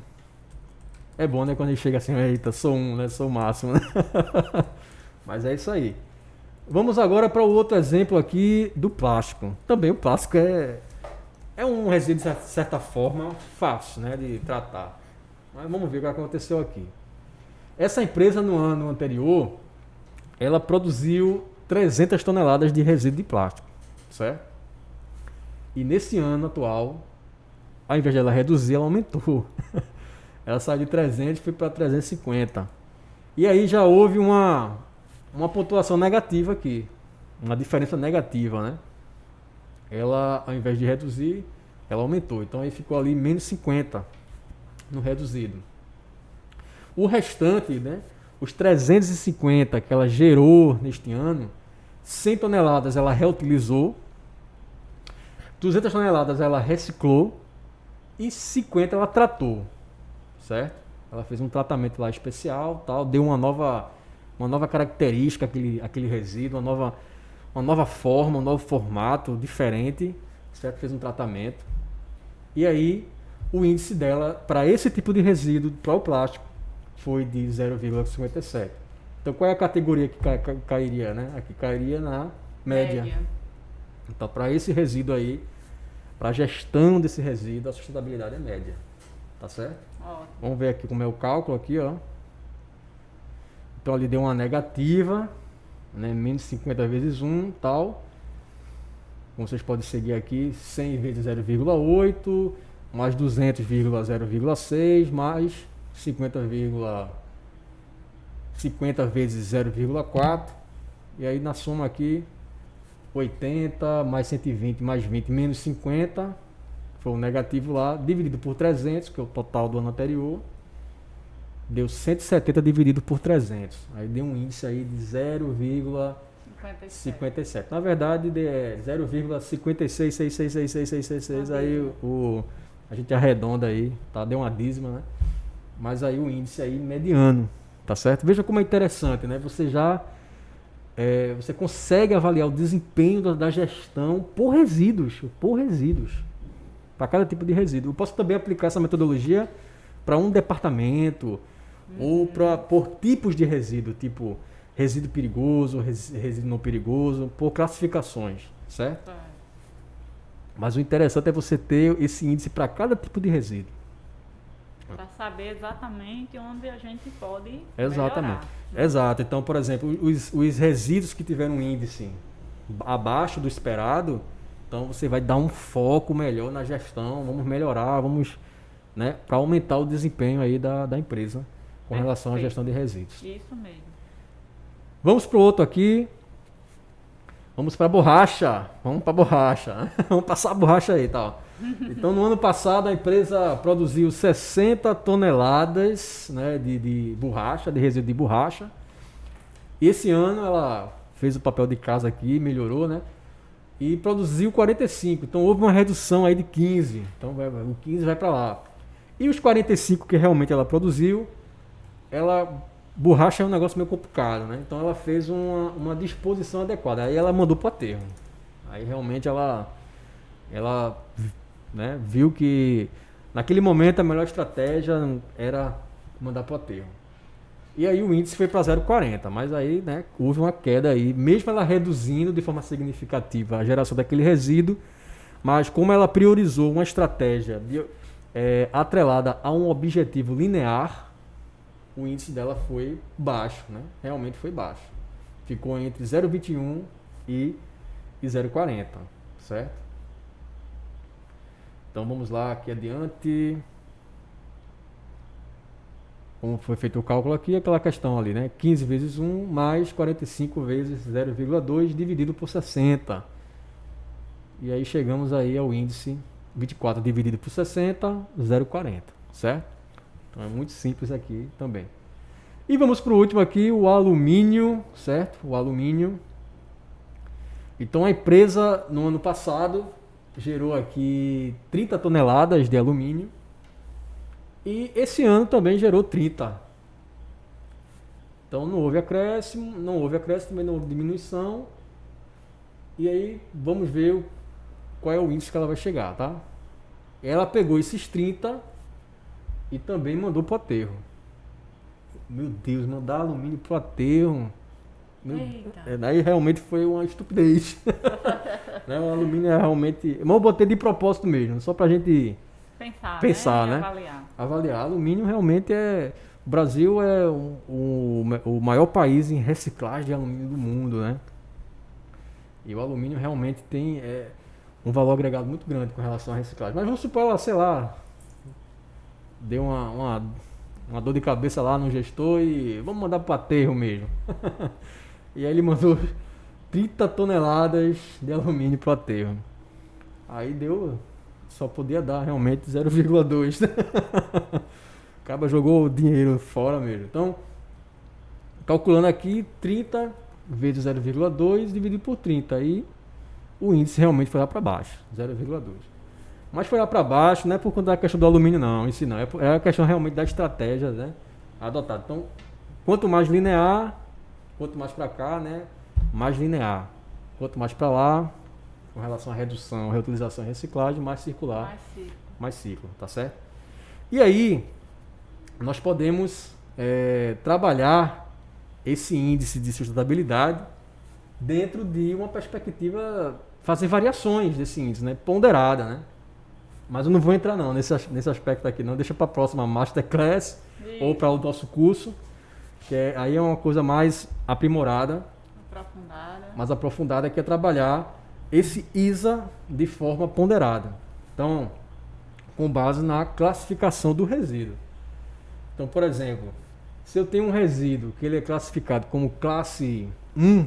É bom, né, quando ele chega assim, eita, sou 1, né, sou o máximo, né? Mas é isso aí. Vamos agora para o outro exemplo aqui do plástico. Também o plástico é um resíduo, de certa forma, fácil, né, de tratar. Mas vamos ver o que aconteceu aqui. Essa empresa, no ano anterior, ela produziu 300 toneladas de resíduo de plástico, certo? E nesse ano atual, ao invés de ela reduzir, ela aumentou. Ela saiu de 300 e foi para 350. E aí já houve uma pontuação negativa aqui. Uma diferença negativa, né? Ela, ao invés de reduzir, ela aumentou. Então aí ficou ali menos 50 no reduzido. O restante, né? Os 350 que ela gerou neste ano, 100 toneladas ela reutilizou, 200 toneladas ela reciclou e 50 ela tratou, certo? Ela fez um tratamento lá especial, tal, deu uma nova característica aquele resíduo, uma nova forma, um novo formato diferente, certo? Fez um tratamento. E aí o índice dela para esse tipo de resíduo, para o plástico, foi de 0,57. Então qual é a categoria que cairia, né? Aqui cairia na média. Então para esse resíduo aí, para a gestão desse resíduo, a sustentabilidade é média. Tá certo? Ótimo. Vamos ver aqui como é o cálculo aqui, ó. Então ali deu uma negativa, né? Menos 50 vezes 1, tal. Como vocês podem seguir aqui, 100 vezes 0,8, mais 200, 0,6, mais 50 vezes 0,4. E aí na soma aqui, 80 mais 120 mais 20 menos 50, foi o negativo lá, dividido por 300, que é o total do ano anterior, deu 170 dividido por 300. Aí deu um índice aí de 0,57. Na verdade, é 0,56666666. Aí a gente arredonda aí, tá? Deu uma dízima, né? Mas aí o índice aí mediano, tá certo? Veja como é interessante, né? Você já você consegue avaliar o desempenho da gestão por resíduos, para cada tipo de resíduo. Eu posso também aplicar essa metodologia para um departamento ou por tipos de resíduo, tipo resíduo perigoso, resíduo não perigoso, por classificações, certo? Mas o interessante é você ter esse índice para cada tipo de resíduo. Para saber exatamente onde a gente pode Exatamente. melhorar. Exato. Então, por exemplo, os resíduos que tiveram um índice abaixo do esperado, então você vai dar um foco melhor na gestão, vamos melhorar, né, para aumentar o desempenho aí da empresa com relação à gestão de resíduos. Isso mesmo. Vamos para o outro aqui. Vamos para a borracha. Vamos para a borracha. Vamos passar a borracha aí, tal. Então, no ano passado, a empresa produziu 60 toneladas, né, de borracha, de resíduo de borracha. E esse ano ela fez o papel de casa aqui, melhorou, né? E produziu 45. Então, houve uma redução aí de 15. Então, o 15 vai para lá. E os 45 que realmente ela produziu, borracha é um negócio meio complicado, né? Então, ela fez uma disposição adequada. Aí ela mandou para o aterro. Aí, realmente, ela né, viu que naquele momento a melhor estratégia era mandar para o aterro. E aí o índice foi para 0,40, mas aí, né, houve uma queda aí, mesmo ela reduzindo de forma significativa a geração daquele resíduo, mas como ela priorizou uma estratégia atrelada a um objetivo linear, o índice dela foi baixo, né? Realmente foi baixo. Ficou entre 0,21 e 0,40, certo? Então vamos lá, aqui adiante. como foi feito o cálculo aqui, aquela questão ali, né? 15 vezes 1 mais 45 vezes 0,2 dividido por 60. E aí chegamos aí ao índice 24 dividido por 60, 0,40, certo? Então é muito simples aqui também. E vamos para o último aqui, o alumínio, certo? O alumínio. Então a empresa no ano passado gerou aqui 30 toneladas de alumínio e esse ano também gerou 30. Então não houve acréscimo, também não houve diminuição. E aí vamos ver qual é o índice que ela vai chegar, tá? Ela pegou esses 30 e também mandou para o aterro. Meu Deus, mandar alumínio para o aterro. Daí realmente foi uma estupidez. Né? O alumínio é realmente... Mas eu botei de propósito mesmo, só pra gente pensar, né? Avaliar. Alumínio realmente é... O Brasil é o maior país em reciclagem de alumínio do mundo, né? E o alumínio realmente tem um valor agregado muito grande com relação à reciclagem. Mas vamos supor ela, sei lá, deu uma dor de cabeça lá no gestor e vamos mandar para o aterro mesmo. E aí ele mandou 30 toneladas de alumínio para o aterro. Aí deu, só podia dar realmente 0,2. O cara jogou o dinheiro fora mesmo. Então, calculando aqui, 30 vezes 0,2 dividido por 30. Aí o índice realmente foi lá para baixo, 0,2. Mas foi lá para baixo, não é por conta da questão do alumínio não, isso não. É a questão realmente da estratégia, né, adotada. Então, quanto mais linear, quanto mais para cá, né, mais linear. Quanto mais para lá, com relação à redução, reutilização e reciclagem, mais circular, mais ciclo, tá certo? E aí, nós podemos trabalhar esse índice de sustentabilidade dentro de uma perspectiva, fazer variações desse índice, né, ponderada, né? Mas eu não vou entrar não nesse aspecto aqui não, deixa para a próxima Masterclass ou para o nosso curso, que aí é uma coisa mais aprimorada, mais aprofundada, que é trabalhar esse ISA de forma ponderada. Então, com base na classificação do resíduo. Então, por exemplo, se eu tenho um resíduo que ele é classificado como classe 1,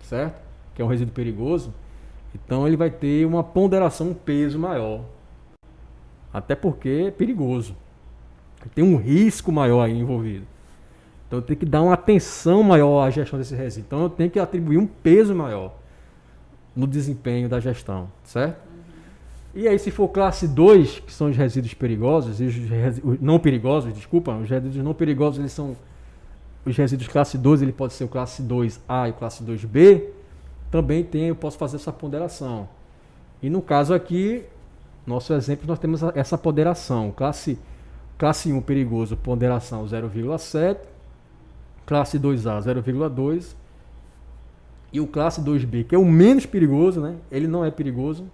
certo? Que é um resíduo perigoso, então ele vai ter uma ponderação, um peso maior. Até porque é perigoso. Tem um risco maior aí envolvido. Então eu tenho que dar uma atenção maior à gestão desse resíduo. Então eu tenho que atribuir um peso maior no desempenho da gestão, certo? E aí se for classe 2, que são os resíduos perigosos, e os não perigosos, desculpa, os resíduos não perigosos, eles são os resíduos classe 2, ele pode ser o classe 2A e o classe 2B, também eu posso fazer essa ponderação. E no caso aqui, nosso exemplo, nós temos essa ponderação. Classe 1 perigoso, ponderação 0,7, classe 2A 0,2 e o classe 2B, que é o menos perigoso, né? Ele não é perigoso,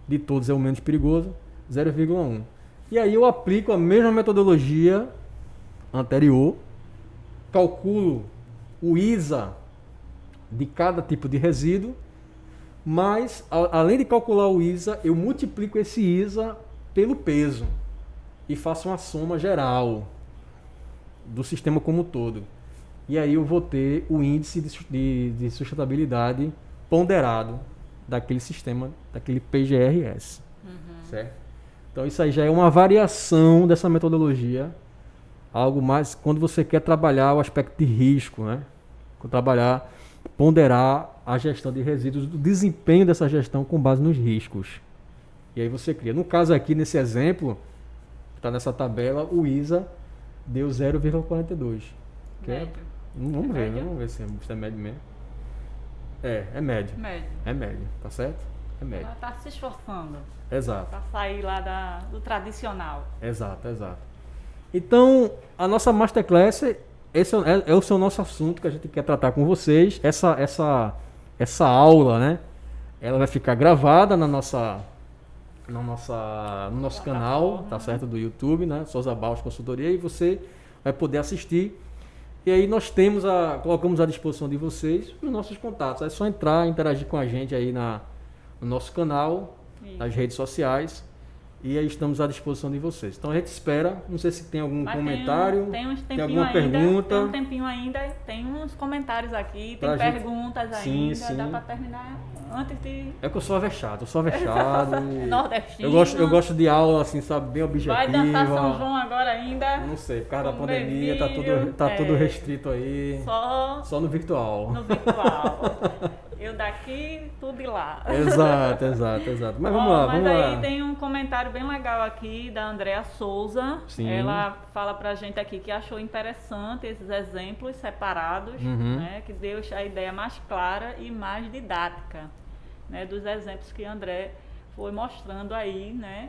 de todos é o menos perigoso, 0,1. E aí eu aplico a mesma metodologia anterior, calculo o ISA de cada tipo de resíduo, mas além de calcular o ISA, eu multiplico esse ISA pelo peso e faço uma soma geral do sistema como um todo. E aí eu vou ter o índice de sustentabilidade ponderado daquele sistema, daquele PGRS. Certo? Então isso aí já é uma variação dessa metodologia, algo mais quando você quer trabalhar o aspecto de risco, né? Ponderar a gestão de resíduos, do desempenho dessa gestão com base nos riscos. E aí você cria. No caso aqui, nesse exemplo, está nessa tabela, o ISA deu 0,42. Vamos ver se é médio mesmo. É médio. É médio, tá certo? É médio. Ela está se esforçando. Exato. Para sair lá do tradicional. Exato. Então, a nossa Masterclass, esse é o nosso assunto que a gente quer tratar com vocês. Essa aula, né? Ela vai ficar gravada no nosso canal, tá certo? Do YouTube, né? Souza Barros Consultoria, e você vai poder assistir. E aí nós colocamos à disposição de vocês os nossos contatos. É só entrar, interagir com a gente aí no nosso canal, nas redes sociais. E aí estamos à disposição de vocês. Então a gente espera, não sei se tem algum Mas comentário, tem alguma ainda, pergunta. Tem um tempinho ainda, tem uns comentários aqui, tem Pra gente- perguntas Sim, ainda, sim. dá para terminar antes de É que eu sou avexado, e nordestino. eu gosto de aula, assim, sabe, bem objetiva. Vai dançar São João agora ainda, Não sei, por causa da com pandemia, bebinho, tá tudo restrito aí. só Só no virtual. no virtual. Eu daqui, tudo de lá. Exato. Mas vamos lá, Mas vamos aí lá. tem um comentário bem legal aqui da Andréa Souza. Sim. Ela fala pra gente aqui que achou interessante esses exemplos separados, Uhum. né, que deixa a ideia mais clara e mais didática, né, dos exemplos que André foi mostrando aí, né,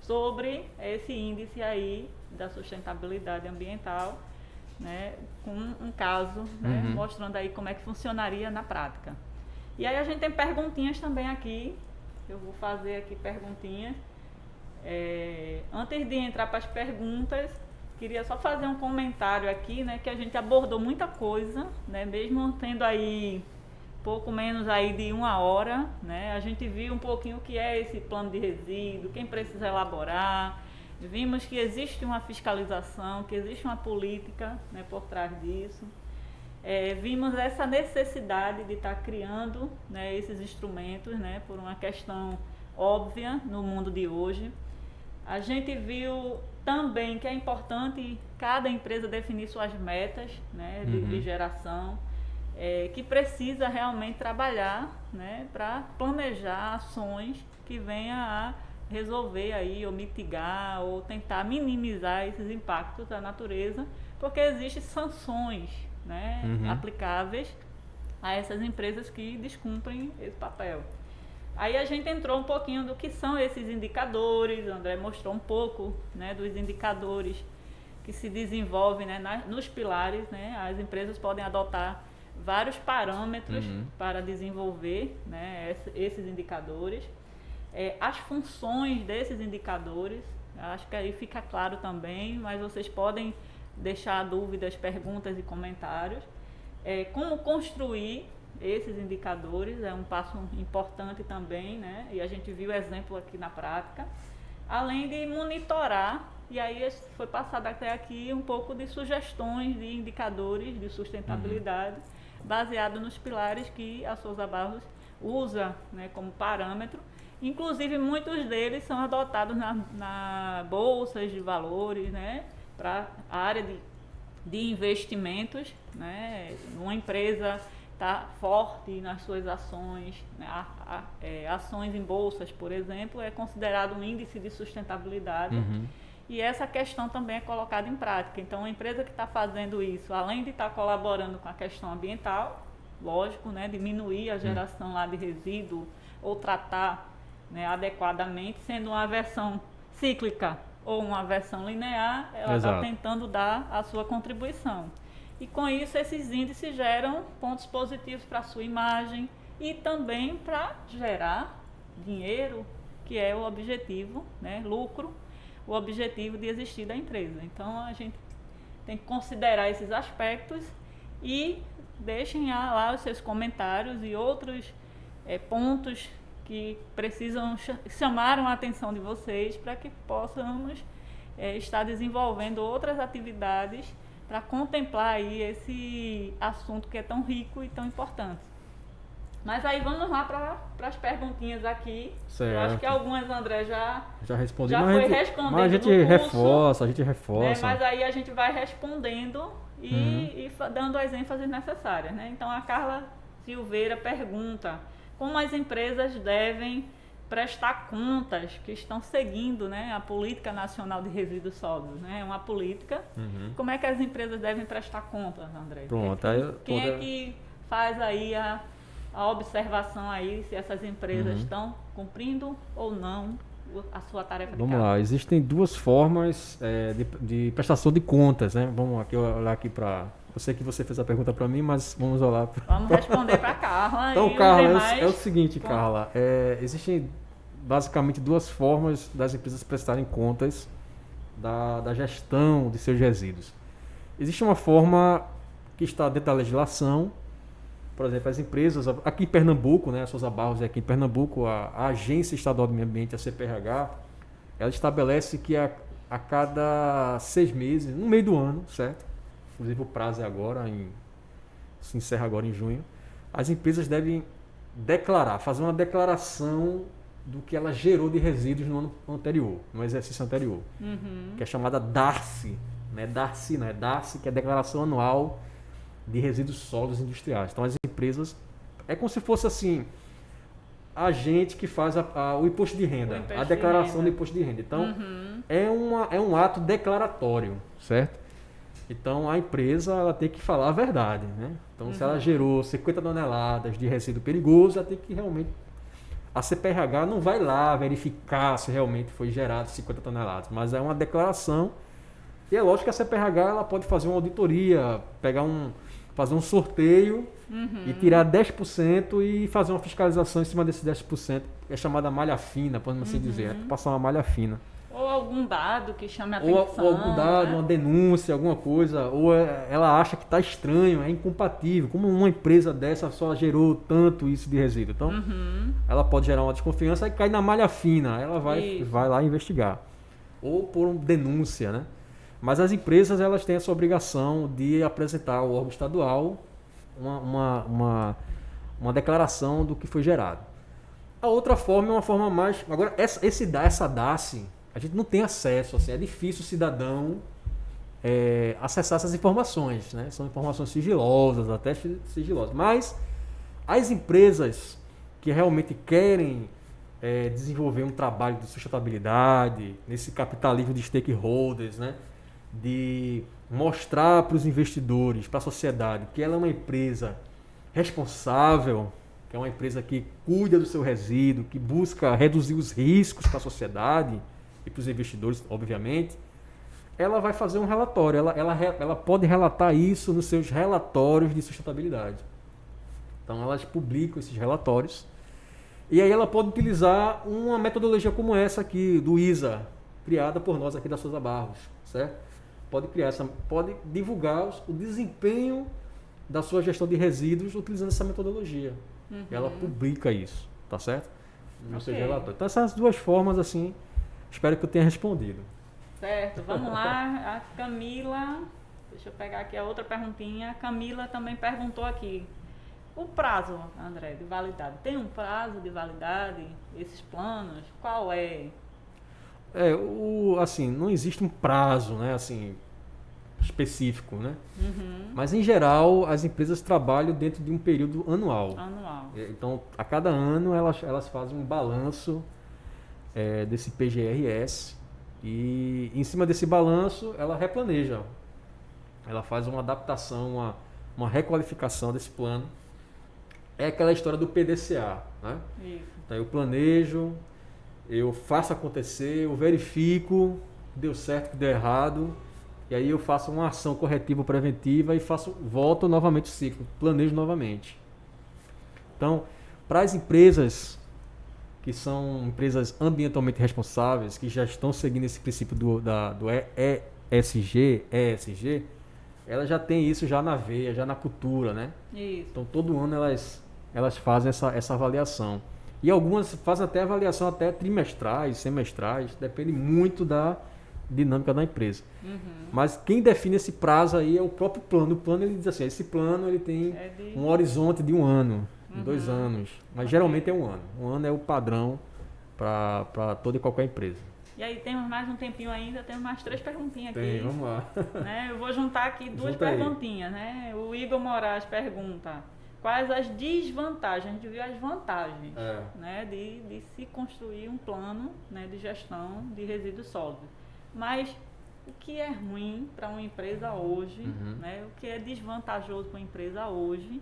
sobre esse índice aí da sustentabilidade ambiental, né, com um caso, né, Uhum. mostrando aí como é que funcionaria na prática. E aí a gente tem perguntinhas também aqui. Eu vou fazer aqui perguntinhas. Antes de entrar para as perguntas, queria só fazer um comentário aqui, né, que a gente abordou muita coisa, né, mesmo tendo aí pouco menos aí de 1 hora, né, a gente viu um pouquinho o que é esse plano de resíduo, quem precisa elaborar. Vimos que existe uma fiscalização, que existe uma política, né, por trás disso. Vimos essa necessidade de estar criando, né, esses instrumentos, né, por uma questão óbvia no mundo de hoje. A gente viu também que é importante cada empresa definir suas metas, né, de geração, que precisa realmente trabalhar, né, para planejar ações que venham a resolver aí, ou mitigar, ou tentar minimizar esses impactos da natureza, porque existem sanções, né, aplicáveis a essas empresas que descumprem esse papel. Aí a gente entrou um pouquinho do que são esses indicadores. O André mostrou um pouco, né, dos indicadores que se desenvolvem, né, nos pilares, né. As empresas podem adotar vários parâmetros para desenvolver, né, esses indicadores. As funções desses indicadores, acho que aí fica claro também, mas vocês podem deixar dúvidas, perguntas e comentários. Como construir esses indicadores é um passo importante também, né? E a gente viu exemplo aqui na prática. Além de monitorar, e aí foi passado até aqui um pouco de sugestões de indicadores de sustentabilidade, baseado nos pilares que a Souza Barros usa, né, como parâmetro. Inclusive, muitos deles são adotados na bolsas de valores, né, para a área de investimentos, né. Uma empresa está forte nas suas ações, né, ações em bolsas, por exemplo, é considerado um índice de sustentabilidade. E essa questão também é colocada em prática. Então, a empresa que está fazendo isso, além de estar colaborando com a questão ambiental, lógico, né, diminuir a geração lá de resíduo ou tratar, né, adequadamente, sendo uma versão cíclica ou uma versão linear, ela está tentando dar a sua contribuição. E com isso, esses índices geram pontos positivos para a sua imagem e também para gerar dinheiro, que é o objetivo, né, lucro, o objetivo de existir da empresa. Então, a gente tem que considerar esses aspectos e deixem lá os seus comentários e outros pontos que chamaram a atenção de vocês para que possamos estar desenvolvendo outras atividades para contemplar aí esse assunto que é tão rico e tão importante. Mas aí vamos lá para as perguntinhas aqui. Certo. Eu acho que algumas, André, já respondi, foi respondendo. Mas a gente reforça. Né? Mas aí a gente vai respondendo e dando as ênfases necessárias, né? Então a Carla Silveira pergunta: como as empresas devem prestar contas que estão seguindo, né, a Política Nacional de Resíduos Sólidos, né? É uma política. Como é que as empresas devem prestar contas, André? Pronto. Quem é que faz aí a observação aí se essas empresas estão cumprindo ou não a sua tarefa de casa? Vamos lá, existem duas formas de prestação de contas, né? Vamos aqui olhar aqui para... Eu sei que você fez a pergunta para mim, mas vamos olhar... Vamos responder para a Carla. Então, Carla, é o seguinte, Carla. Existem basicamente duas formas das empresas prestarem contas da gestão de seus resíduos. Existe uma forma que está dentro da legislação, Por exemplo, as empresas, aqui em Pernambuco, né, a Souza Barros é aqui em Pernambuco, a Agência Estadual do Meio Ambiente, a CPRH, ela estabelece que a cada 6 meses, no meio do ano, certo? Inclusive o prazo é agora, se encerra agora em junho, as empresas devem declarar, fazer uma declaração do que ela gerou de resíduos no ano anterior, no exercício anterior, que é chamada DARCE, não é DARCE, não é DARCE, que é a Declaração Anual de Resíduos Sólidos Industriais. Então as empresas, é como se fosse assim, a gente que faz o imposto de renda, a declaração do imposto de renda. Então é um ato declaratório, certo? Então a empresa ela tem que falar a verdade, né? Então se ela gerou 50 toneladas de resíduo perigoso, ela tem que realmente... A CPRH não vai lá verificar se realmente foi gerado 50 toneladas, mas é uma declaração. E é lógico que a CPRH ela pode fazer uma auditoria, fazer um sorteio e tirar 10% e fazer uma fiscalização em cima desses 10%. É chamada malha fina, podemos assim dizer, passar uma malha fina. Ou algum dado que chame a atenção. Ou algum dado, uma denúncia, alguma coisa. Ou ela acha que está estranho, é incompatível. Como uma empresa dessa só gerou tanto isso de resíduo. Então, ela pode gerar uma desconfiança e cai na malha fina. Ela vai lá investigar. Ou por uma denúncia, né? Mas as empresas elas têm essa obrigação de apresentar ao órgão estadual uma declaração do que foi gerado. A outra forma é uma forma mais... Agora, essa DACE... A gente não tem acesso, assim, é difícil o cidadão acessar essas informações, né? São informações sigilosas, até sigilosas. Mas as empresas que realmente querem desenvolver um trabalho de sustentabilidade, nesse capitalismo de stakeholders, né? De mostrar para os investidores, para a sociedade, que ela é uma empresa responsável, que é uma empresa que cuida do seu resíduo, que busca reduzir os riscos para a sociedade e para os investidores, obviamente, ela vai fazer um relatório. Ela pode relatar isso nos seus relatórios de sustentabilidade. Então, elas publicam esses relatórios. E aí ela pode utilizar uma metodologia como essa aqui, do ISA, criada por nós aqui da Souza Barros, certo? Pode divulgar o desempenho da sua gestão de resíduos utilizando essa metodologia. Ela publica isso, tá certo? No seu relatório. Então, essas duas formas, assim... Espero que eu tenha respondido. Certo, vamos lá. A Camila, deixa eu pegar aqui a outra perguntinha. A Camila também perguntou aqui. O prazo, André, de validade. Tem um prazo de validade? Esses planos? Qual é? Assim, não existe um prazo, né, assim, específico, né? Mas, em geral, as empresas trabalham dentro de um período anual. Então, a cada ano, elas fazem um balanço desse PGRS e em cima desse balanço ela replaneja, ela faz uma adaptação, uma requalificação desse plano. É aquela história do PDCA, né? Isso. Então eu planejo, eu faço acontecer, eu verifico, deu certo, que deu errado, e aí eu faço uma ação corretiva preventiva e volto novamente o ciclo, planejo novamente. Então, para as empresas que são empresas ambientalmente responsáveis, que já estão seguindo esse princípio do ESG, elas já têm isso já na veia, já na cultura, né? Isso. Então, todo ano elas fazem essa avaliação. E algumas fazem até avaliação até trimestrais, semestrais, depende muito da dinâmica da empresa. Mas quem define esse prazo aí é o próprio plano. O plano, ele diz assim, esse plano ele tem um horizonte de 1 ano. 2 anos, mas geralmente é 1 ano. 1 ano é o padrão para toda e qualquer empresa. E aí temos mais um tempinho ainda, temos mais 3 perguntinhas aqui. Vamos lá. Né? Eu vou juntar aqui 2 perguntinhas. Né? O Igor Moraes pergunta, quais as desvantagens, a gente viu as vantagens né? de se construir um plano, né? De gestão de resíduos sólidos. Mas o que é ruim para uma empresa hoje, né? O que é desvantajoso para uma empresa hoje,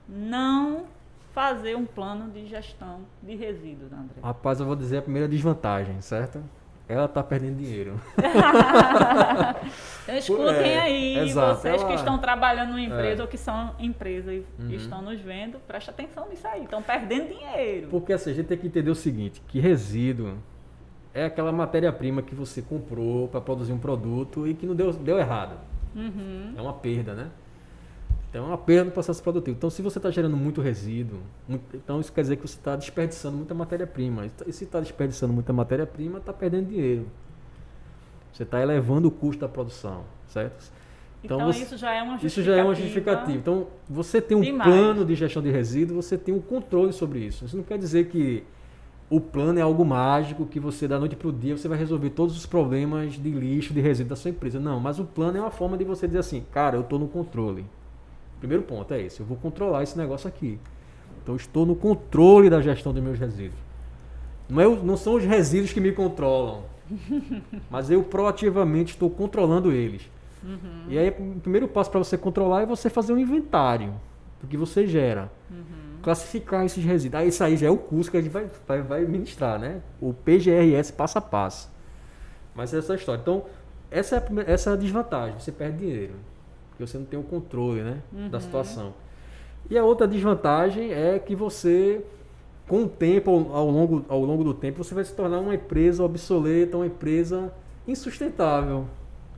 não fazer um plano de gestão de resíduos, André? Rapaz, eu vou dizer a primeira desvantagem, certo? Ela está perdendo dinheiro. Escutem aí, vocês que estão trabalhando numa empresa ou que são empresas e estão nos vendo, presta atenção nisso aí, estão perdendo dinheiro. Porque assim, a gente tem que entender o seguinte, que resíduo é aquela matéria-prima que você comprou para produzir um produto e que não deu errado. É uma perda, né? Então é uma perda no processo produtivo. Então, se você está gerando muito resíduo, então isso quer dizer que você está desperdiçando muita matéria-prima. E se está desperdiçando muita matéria-prima, está perdendo dinheiro. Você está elevando o custo da produção, certo? Então isso já é uma justificativa. Isso já é uma justificativa. Então, você tem um plano de gestão de resíduos, você tem um controle sobre isso. Isso não quer dizer que o plano é algo mágico, que você da noite para o dia você vai resolver todos os problemas de lixo, de resíduo da sua empresa. Não, mas o plano é uma forma de você dizer assim, cara, eu estou no controle. Primeiro ponto é esse, eu vou controlar esse negócio aqui. Então eu estou no controle da gestão dos meus resíduos. Não são os resíduos que me controlam, mas eu proativamente estou controlando eles. Uhum. E aí o primeiro passo para você controlar é você fazer um inventário do que você gera. Uhum. Classificar esses resíduos. Isso aí já é o curso que a gente vai ministrar, né? O PGRS passo a passo. Mas essa é a história. Então, essa é a desvantagem, você perde dinheiro. Porque você não tem o controle, né, da situação. E a outra desvantagem é que você, com o tempo, ao longo do tempo, você vai se tornar uma empresa obsoleta, uma empresa insustentável.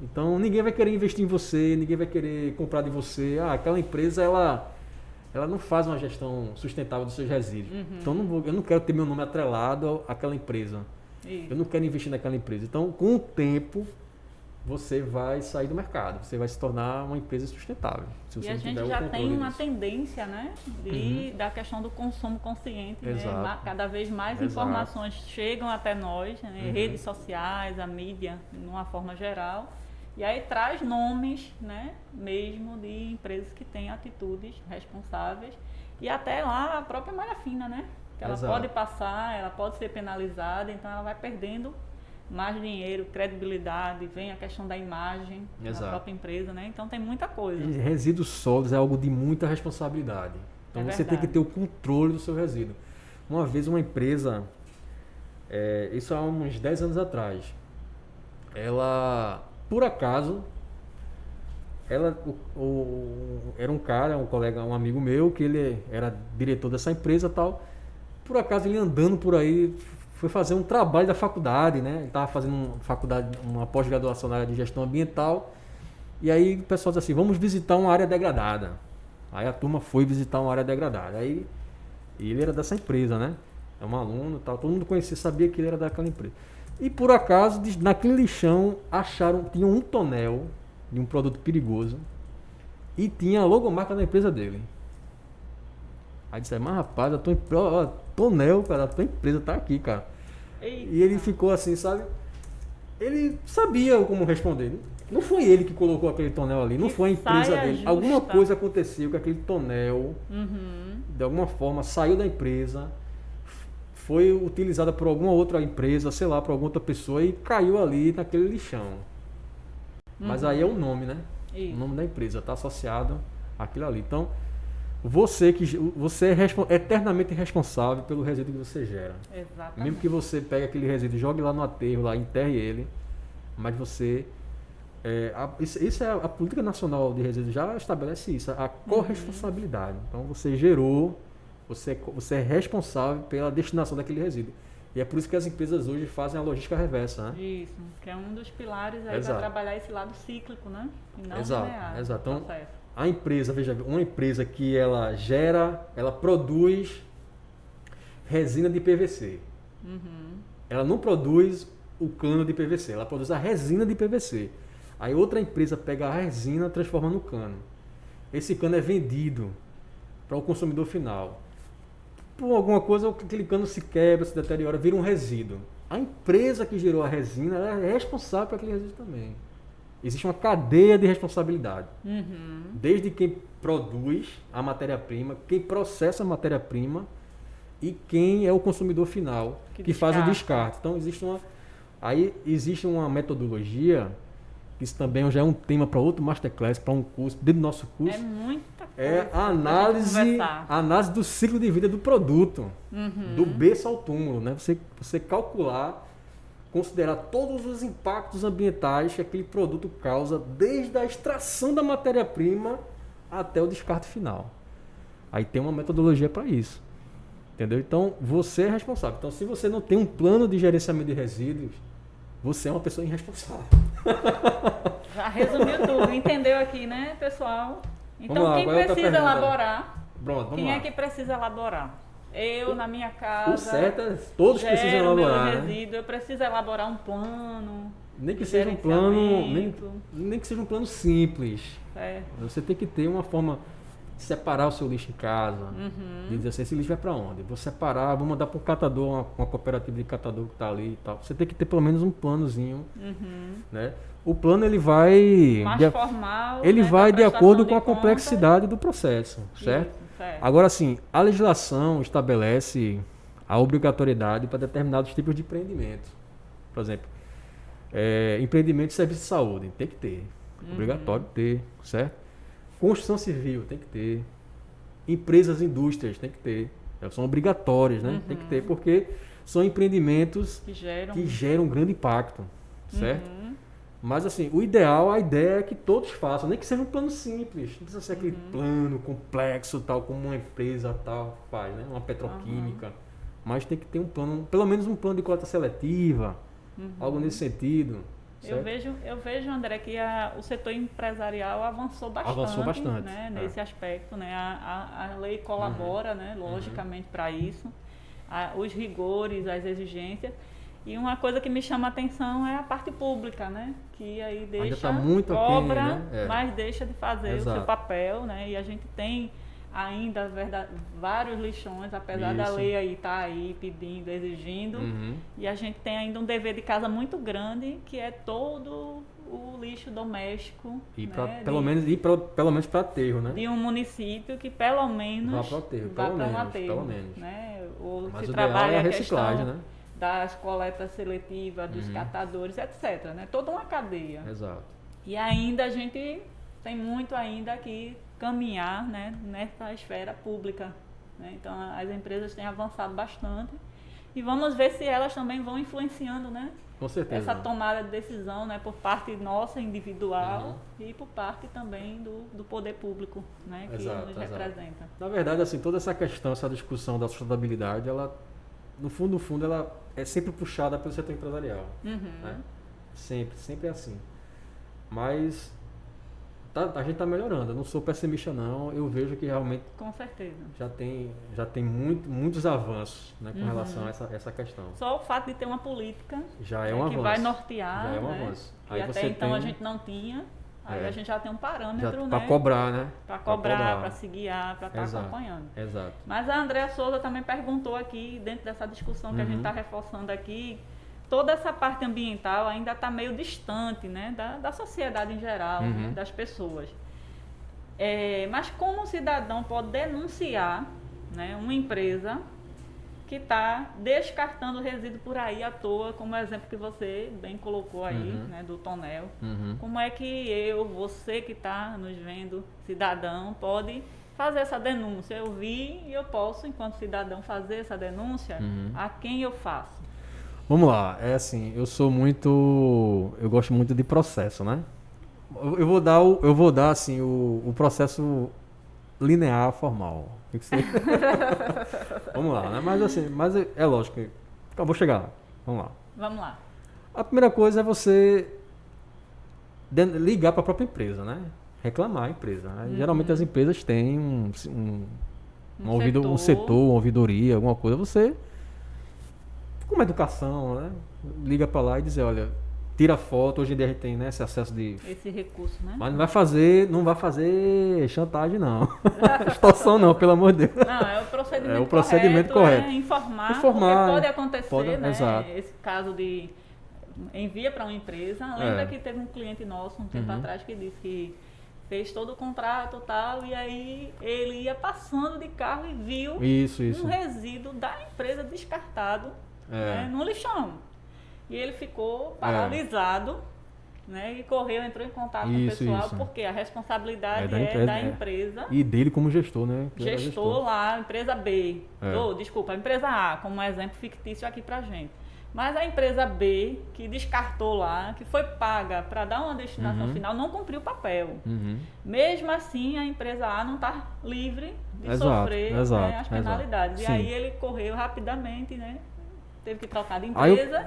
Então, ninguém vai querer investir em você, ninguém vai querer comprar de você. Aquela empresa, ela não faz uma gestão sustentável dos seus resíduos. Então, eu não quero ter meu nome atrelado àquela empresa. Eu não quero investir naquela empresa. Então, com o tempo, você vai sair do mercado, você vai se tornar uma empresa sustentável. Se você e a gente já tem uma tendência, né, da questão do consumo consciente, né? Cada vez mais informações chegam até nós, né? Redes sociais, a mídia, de uma forma geral, e aí traz nomes, né, mesmo de empresas que têm atitudes responsáveis, e até lá a própria malha fina, né, que ela pode passar, ela pode ser penalizada, então ela vai perdendo mais dinheiro, credibilidade, vem a questão da imagem da própria empresa, né? Então tem muita coisa. E resíduos sólidos é algo de muita responsabilidade. Então você tem que ter o controle do seu resíduo. Uma vez uma empresa, isso há uns 10 anos atrás, ela, por acaso, era um cara, um colega, um amigo meu, que ele era diretor dessa empresa e tal. Por acaso ele andando por aí, foi fazer um trabalho da faculdade, né? Ele estava fazendo uma pós-graduação na área de gestão ambiental. E aí o pessoal disse assim, vamos visitar uma área degradada. Aí a turma foi visitar uma área degradada. Aí ele era dessa empresa, né? É um aluno e tal. Todo mundo conhecia, sabia que ele era daquela empresa. E por acaso, naquele lixão, tinha um tonel de um produto perigoso e tinha a logomarca da empresa dele. Aí disse, mas rapaz, tonel, cara, a tua empresa tá aqui, cara. Eita. E ele ficou assim, sabe? Ele sabia como responder. Não foi ele que colocou aquele tonel ali, não foi a empresa dele. Justa. Alguma coisa aconteceu com aquele tonel, de alguma forma, saiu da empresa, foi utilizada por alguma outra empresa, sei lá, por alguma outra pessoa e caiu ali naquele lixão. Mas aí é o nome, né? Isso. O nome da empresa está associado àquilo ali. Então, você é eternamente responsável pelo resíduo que você gera. Exatamente. Mesmo que você pegue aquele resíduo, jogue lá no aterro, lá enterre ele, mas você... isso é a política nacional de resíduos, já estabelece isso, a corresponsabilidade. Então você gerou, você é responsável pela destinação daquele resíduo. E é por isso que as empresas hoje fazem a logística reversa, né? Isso, que é um dos pilares aí para trabalhar esse lado cíclico, né? E não linear. Exato. Então, a empresa, veja, uma empresa que ela produz resina de PVC. Ela não produz o cano de PVC, ela produz a resina de PVC. Aí outra empresa pega a resina e transforma no cano. Esse cano é vendido para o consumidor final. Por alguma coisa, aquele cano se quebra, se deteriora, vira um resíduo. A empresa que gerou a resina, ela é responsável por aquele resíduo também. Existe uma cadeia de responsabilidade. Desde quem produz a matéria-prima, quem processa a matéria-prima e quem é o consumidor final que faz o descarte. Então existe uma metodologia, que isso também já é um tema para outro masterclass, para um curso, dentro do nosso curso. É muita coisa. É a análise do ciclo de vida do produto, do berço ao túmulo, né? Você calcular, considerar todos os impactos ambientais que aquele produto causa, desde a extração da matéria-prima até o descarte final. Aí tem uma metodologia para isso. Entendeu? Então, você é responsável. Então, se você não tem um plano de gerenciamento de resíduos, você é uma pessoa irresponsável. Já resumiu tudo. Entendeu aqui, né, pessoal? Então, Vamos lá, quem qual é a outra precisa pergunta? elaborar? Pronto, vamos Quem lá. é que precisa elaborar? Eu, na minha O casa, certo é todos precisam gero meu elaborar, né? resíduo, eu preciso elaborar um plano. Nem que de seja um plano, gerenciamento. nem que seja um plano simples. É. Você tem que ter uma forma de separar o seu lixo em casa. Uhum. E dizer assim, esse lixo vai para onde? Vou separar, vou mandar para um catador, uma cooperativa de catador que está ali e tal. Você tem que ter pelo menos um planozinho, né? O plano ele vai Mais formal. ele né, vai da de acordo com prestação a de conta. complexidade do processo, certo? Isso, certo. Agora sim, a legislação estabelece a obrigatoriedade para determinados tipos de empreendimento. Por exemplo, empreendimento de serviço de saúde, tem que ter. Obrigatório ter, certo? Construção civil, tem que ter. Empresas, indústrias, tem que ter. Elas são obrigatórias, né? Tem que ter, porque são empreendimentos Que geram. que geram um grande impacto, certo? Uhum. Mas assim, o ideal, a ideia é que todos façam, nem que seja um plano simples, não precisa ser aquele plano complexo, tal, como uma empresa tal faz, né? Uma petroquímica. Mas tem que ter um plano, pelo menos um plano de coleta seletiva, algo nesse sentido. Eu certo? vejo, André, que o setor empresarial avançou bastante, né, nesse aspecto. Né? A lei colabora, né, logicamente, para isso. Os rigores, as exigências. E uma coisa que me chama a atenção é a parte pública, né? Que aí deixa, tá muito cobra, aquém, né? mas deixa de fazer o seu Exato. papel, né? E a gente tem ainda vários lixões, apesar da Isso. lei aí estar aí pedindo, exigindo. Uhum. E a gente tem ainda um dever de casa muito grande, que é todo o lixo doméstico, E né, pra, pelo menos para aterro, né? de um município que pelo menos Vá pro aterro, vá pelo para um menos, aterro, pelo menos. né? Ou Mas se o ideal trabalha é a a reciclagem, questão né? das coletas seletivas, dos catadores, etc. Né? Toda uma cadeia. Exato. E ainda a gente tem muito ainda que caminhar, né, nessa esfera pública. Né? Então as empresas têm avançado bastante e vamos ver se elas também vão influenciando, né, Com certeza. essa tomada de decisão, né, por parte nossa individual e por parte também do poder público, né, que Exato, nos exato. representa. Na verdade, assim, toda essa questão, essa discussão da sustentabilidade, ela, no fundo, ela é sempre puxada pelo setor empresarial. Né? Sempre é assim. Mas a gente está melhorando. Eu não sou pessimista, não. Eu vejo que realmente Com certeza. já tem muitos avanços, né, com relação a essa questão. Só o fato de ter uma política Já é né, um que avanço. vai nortear, Já é um né, avanço. que Aí até você então a tem- gente não tinha. Aí É. a gente já tem um parâmetro, Para né? cobrar, né? Para Pra cobrar, para se guiar, para estar Exato. acompanhando. Exato. Mas a Andréa Souza também perguntou aqui, dentro dessa discussão que a gente está reforçando aqui, toda essa parte ambiental ainda está meio distante, né, da sociedade em geral, né, das pessoas. Mas como o cidadão pode denunciar, né, uma empresa que está descartando resíduo por aí à toa, como o exemplo que você bem colocou aí, né, do tonel. Como é que você que está nos vendo, cidadão, pode fazer essa denúncia? Eu vi e eu posso, enquanto cidadão, fazer essa denúncia. A quem eu faço? Vamos lá, é assim, eu gosto muito de processo, né? Eu vou dar assim o processo linear formal. O que você- Vamos lá, né? Mas assim, é lógico que eu vou chegar lá. Vamos lá. Vamos lá. A primeira coisa é você ligar para a própria empresa, né? Reclamar a empresa. Né? Geralmente as empresas têm um setor, uma ouvidoria, alguma coisa. Você, com uma educação, né? Liga para lá e diz, olha, tira foto. Hoje em dia a gente tem, né, esse acesso de... Esse recurso, né? Mas não vai fazer chantagem, não. Extorsão, não, pelo amor de Deus. Não, é o procedimento, É o procedimento correto. É informar, Informar, porque pode acontecer, né? exato. Esse caso de envia para uma empresa. Lembra que teve um cliente nosso um tempo atrás que disse que fez todo o contrato e tal, e aí ele ia passando de carro e viu Isso. um resíduo da empresa descartado né, no lixão. E ele ficou paralisado, né? E entrou em contato com o pessoal, porque a responsabilidade é da empresa. E dele como gestor, né? Que era Gestor lá, empresa B. Desculpa, a empresa A, como um exemplo fictício aqui pra gente. Mas a empresa B, que descartou lá, que foi paga para dar uma destinação final, não cumpriu o papel. Mesmo assim, a empresa A não está livre de sofrer né, as penalidades. E aí ele correu rapidamente, né? Teve que trocar de empresa.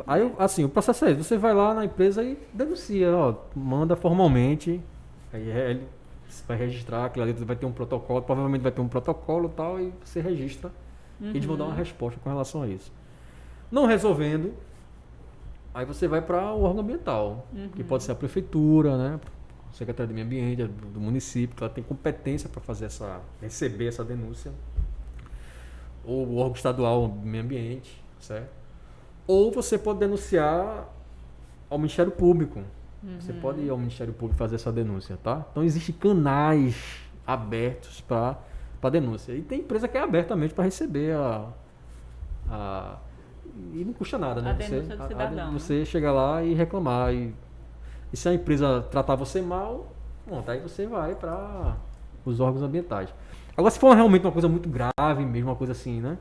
Aí, assim, o processo é esse. Você vai lá na empresa e denuncia, ó, manda formalmente. Aí ele você vai registrar, aquilo ali vai ter um protocolo, provavelmente vai ter um protocolo e tal, e você registra. E eles vão dar uma resposta com relação a isso. Não resolvendo, aí você vai para o órgão ambiental, que pode ser a prefeitura, né? A Secretaria de Meio Ambiente, do município, que ela tem competência para receber essa denúncia. Ou o órgão estadual do meio ambiente, certo? Ou você pode denunciar ao Ministério Público. Você pode ir ao Ministério Público fazer essa denúncia, tá? Então existem canais abertos para denúncia. E tem empresa que é abertamente para receber e não custa nada, né? A denúncia do cidadão. Você chega lá e reclamar. E se a empresa tratar você mal, pronto, aí você vai para os órgãos ambientais. Agora, se for realmente uma coisa muito grave mesmo, uma coisa assim, né?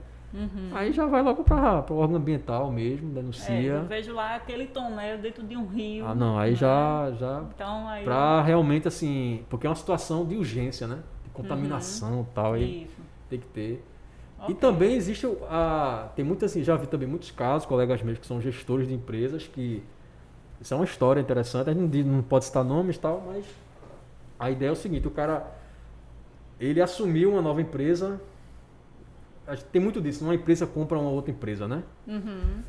Aí já vai logo para o órgão ambiental mesmo, denuncia. Eu vejo lá aquele tonel dentro de um rio. Ah, não, aí já Então, aí para realmente assim, porque é uma situação de urgência, né? De contaminação e tal, aí isso. tem que ter. Ok. E também existe tem muitas assim, já vi também muitos casos, colegas meus que são gestores de empresas que isso é uma história interessante, a gente não pode citar nomes e tal, mas a ideia é o seguinte, o cara ele assumiu uma nova empresa. Tem muito disso, uma empresa compra uma outra empresa, né?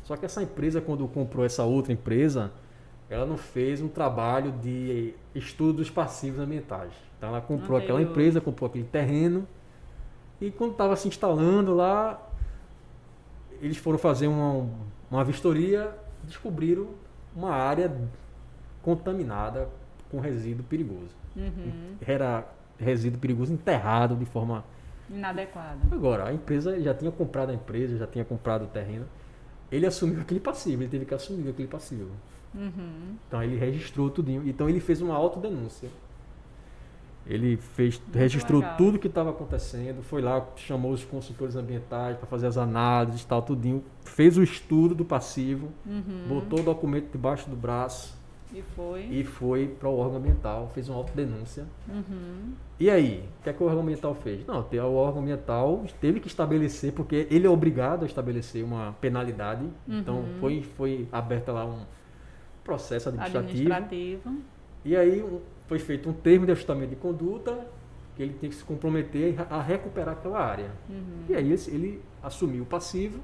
Só que essa empresa, quando comprou essa outra empresa, ela não fez um trabalho de estudo dos passivos ambientais. Então ela comprou aquela empresa, comprou aquele terreno, e quando estava se instalando lá, eles foram fazer uma vistoria, descobriram uma área contaminada com resíduo perigoso. Era resíduo perigoso enterrado de forma inadequada. Agora, a empresa já tinha comprado a empresa, já tinha comprado o terreno. Ele assumiu aquele passivo, ele teve que assumir aquele passivo. Então ele registrou tudinho. Então ele fez uma autodenúncia. Ele registrou legal. tudo que estava acontecendo, foi lá, chamou os consultores ambientais para fazer as análises, tal, tudinho. Fez o estudo do passivo, botou o documento debaixo do braço e foi para o órgão ambiental, fez uma autodenúncia. E aí, o que é que o órgão ambiental fez? Não, o órgão ambiental teve que estabelecer, porque ele é obrigado a estabelecer uma penalidade. Então foi aberta lá um processo administrativo. E aí foi feito um termo de ajustamento de conduta, que ele tem que se comprometer a recuperar aquela área. E aí ele assumiu o passivo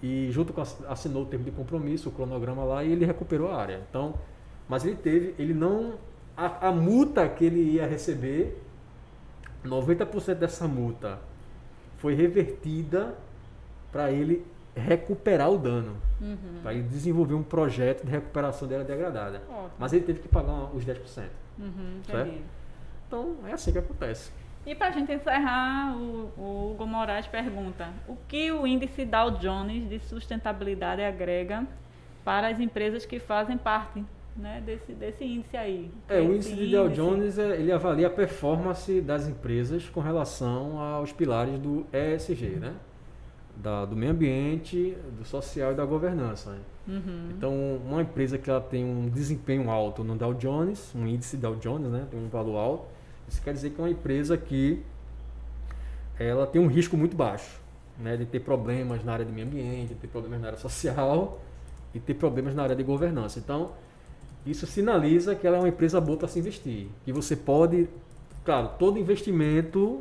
e junto com assinou o termo de compromisso, o cronograma lá, e ele recuperou a área. Então, mas ele não a multa que ele ia receber, 90% dessa multa foi revertida para ele recuperar o dano, para ele desenvolver um projeto de recuperação da área degradada. Mas ele teve que pagar os 10%. Certo? Então é assim que acontece. E para a gente encerrar, o Hugo Moraes pergunta: o que o índice Dow Jones de sustentabilidade agrega para as empresas que fazem parte, né, desse índice aí? O índice de Dow Jones ele avalia a performance das empresas com relação aos pilares do ESG, né? Do meio ambiente, do social e da governança. Né? Então, uma empresa que ela tem um desempenho alto no Dow Jones, um índice Dow Jones, né, tem um valor alto, isso quer dizer que é uma empresa que ela tem um risco muito baixo, né, de ter problemas na área de meio ambiente, de ter problemas na área social e ter problemas na área de governança. Então, isso sinaliza que ela é uma empresa boa para se investir. Que você pode, claro, todo investimento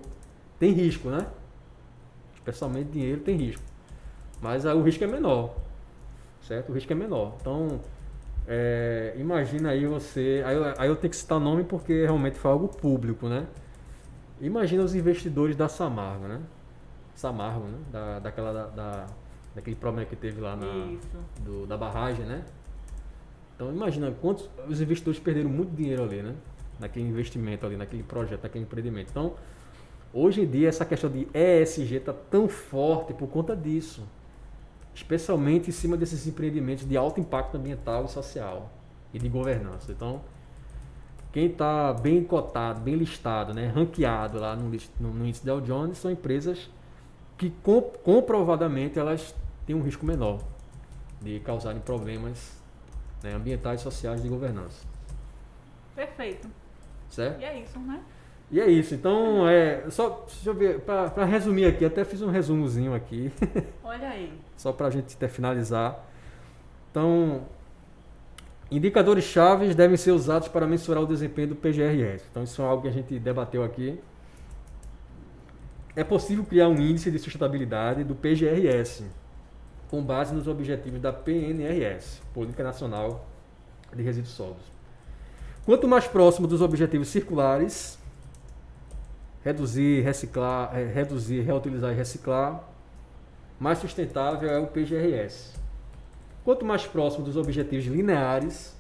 tem risco, né? Especialmente dinheiro tem risco. Mas o risco é menor, certo? O risco é menor. Então, imagina aí você... Aí eu tenho que citar nome porque realmente foi algo público, né? Imagina os investidores da Samargo, né? Samargo, né? Daquele problema que teve lá da barragem, né? Então, imagina quantos os investidores perderam muito dinheiro ali, né? Naquele investimento ali, naquele projeto, naquele empreendimento. Então, hoje em dia, essa questão de ESG está tão forte por conta disso. Especialmente em cima desses empreendimentos de alto impacto ambiental e social e de governança. Então, quem está bem cotado, bem listado, né, ranqueado lá no índice Dow Jones são empresas que comprovadamente elas têm um risco menor de causarem problemas, né, ambientais, sociais e de governança. Perfeito. Certo? E é isso, né? E é isso. Então, só deixa eu ver, para resumir aqui, até fiz um resumozinho aqui. Olha aí. Só para a gente até finalizar. Então, Indicadores chaves devem ser usados para mensurar o desempenho do PGRS. Então, isso é algo que a gente debateu aqui. É possível criar um índice de sustentabilidade do PGRS, com base nos objetivos da PNRS, Política Nacional de Resíduos Sólidos. Quanto mais próximo dos objetivos circulares, reduzir, reutilizar e reciclar, mais sustentável é o PGRS. Quanto mais próximo dos objetivos lineares,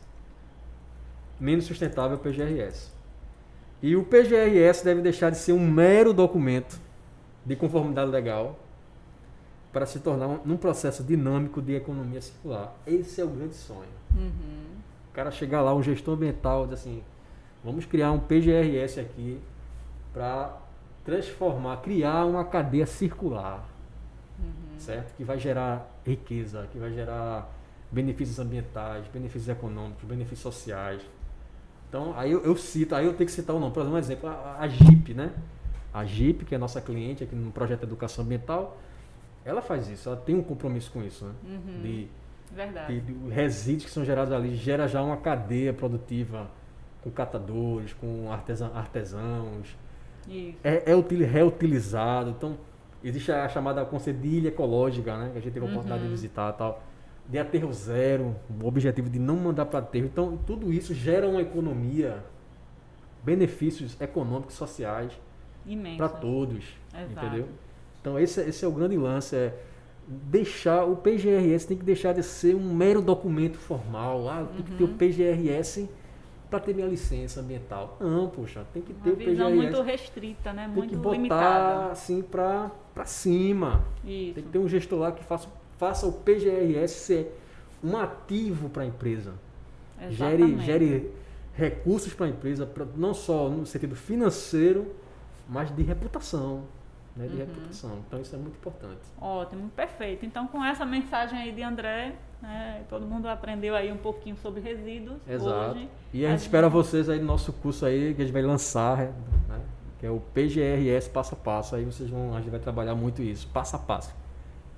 menos sustentável é o PGRS. E o PGRS deve deixar de ser um mero documento de conformidade legal para se tornar um processo dinâmico de economia circular. Esse é o grande sonho. O cara chegar lá, um gestor ambiental, diz assim, vamos criar um PGRS aqui para transformar, criar uma cadeia circular, certo? Que vai gerar riqueza, que vai gerar benefícios ambientais, benefícios econômicos, benefícios sociais. Então, aí eu tenho que citar o nome. Por exemplo, a GIP, né? A GIP, que é nossa cliente aqui no projeto de educação ambiental, ela faz isso, ela tem um compromisso com isso, né? Verdade. De resíduos que são gerados ali, gera já uma cadeia produtiva com catadores, com artesãos. Isso. É reutilizado. Então, existe a chamada conceito de ilha ecológica, né? Que a gente teve a oportunidade de visitar e tal. De aterro zero, o objetivo de não mandar para aterro. Então, tudo isso gera uma economia, benefícios econômicos, sociais para todos. Exato. Entendeu? Então, esse é o grande lance. O PGRS tem que deixar de ser um mero documento formal. Tem que ter o PGRS para ter minha licença ambiental. Não, poxa, tem que ter o PGRS. Uma visão muito restrita, né? Muito tem que limitada. botar assim para cima. Isso. Tem que ter um gestor lá que faça o PGRS ser um ativo para a empresa. Gere recursos para a empresa, não só no sentido financeiro, mas de reputação. Né, de reputação. Então isso é muito importante. Ótimo, perfeito. Então com essa mensagem aí de André, né, todo mundo aprendeu aí um pouquinho sobre resíduos. Exato. Hoje, E a gente espera vocês aí no nosso curso aí, que a gente vai lançar, né, que é o PGRS passo a passo. Aí a gente vai trabalhar muito isso, passo a passo.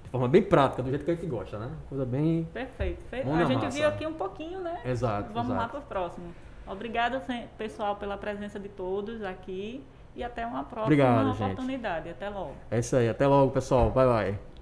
De forma bem prática, do jeito que a gente gosta, né? Coisa bem... Perfeito. Mão na A gente massa. viu aqui um pouquinho, né? Exato. Vamos lá para o próximo. Obrigada, pessoal, pela presença de todos aqui. E até uma próxima oportunidade. Até logo. É isso aí. Até logo, pessoal. Bye, bye.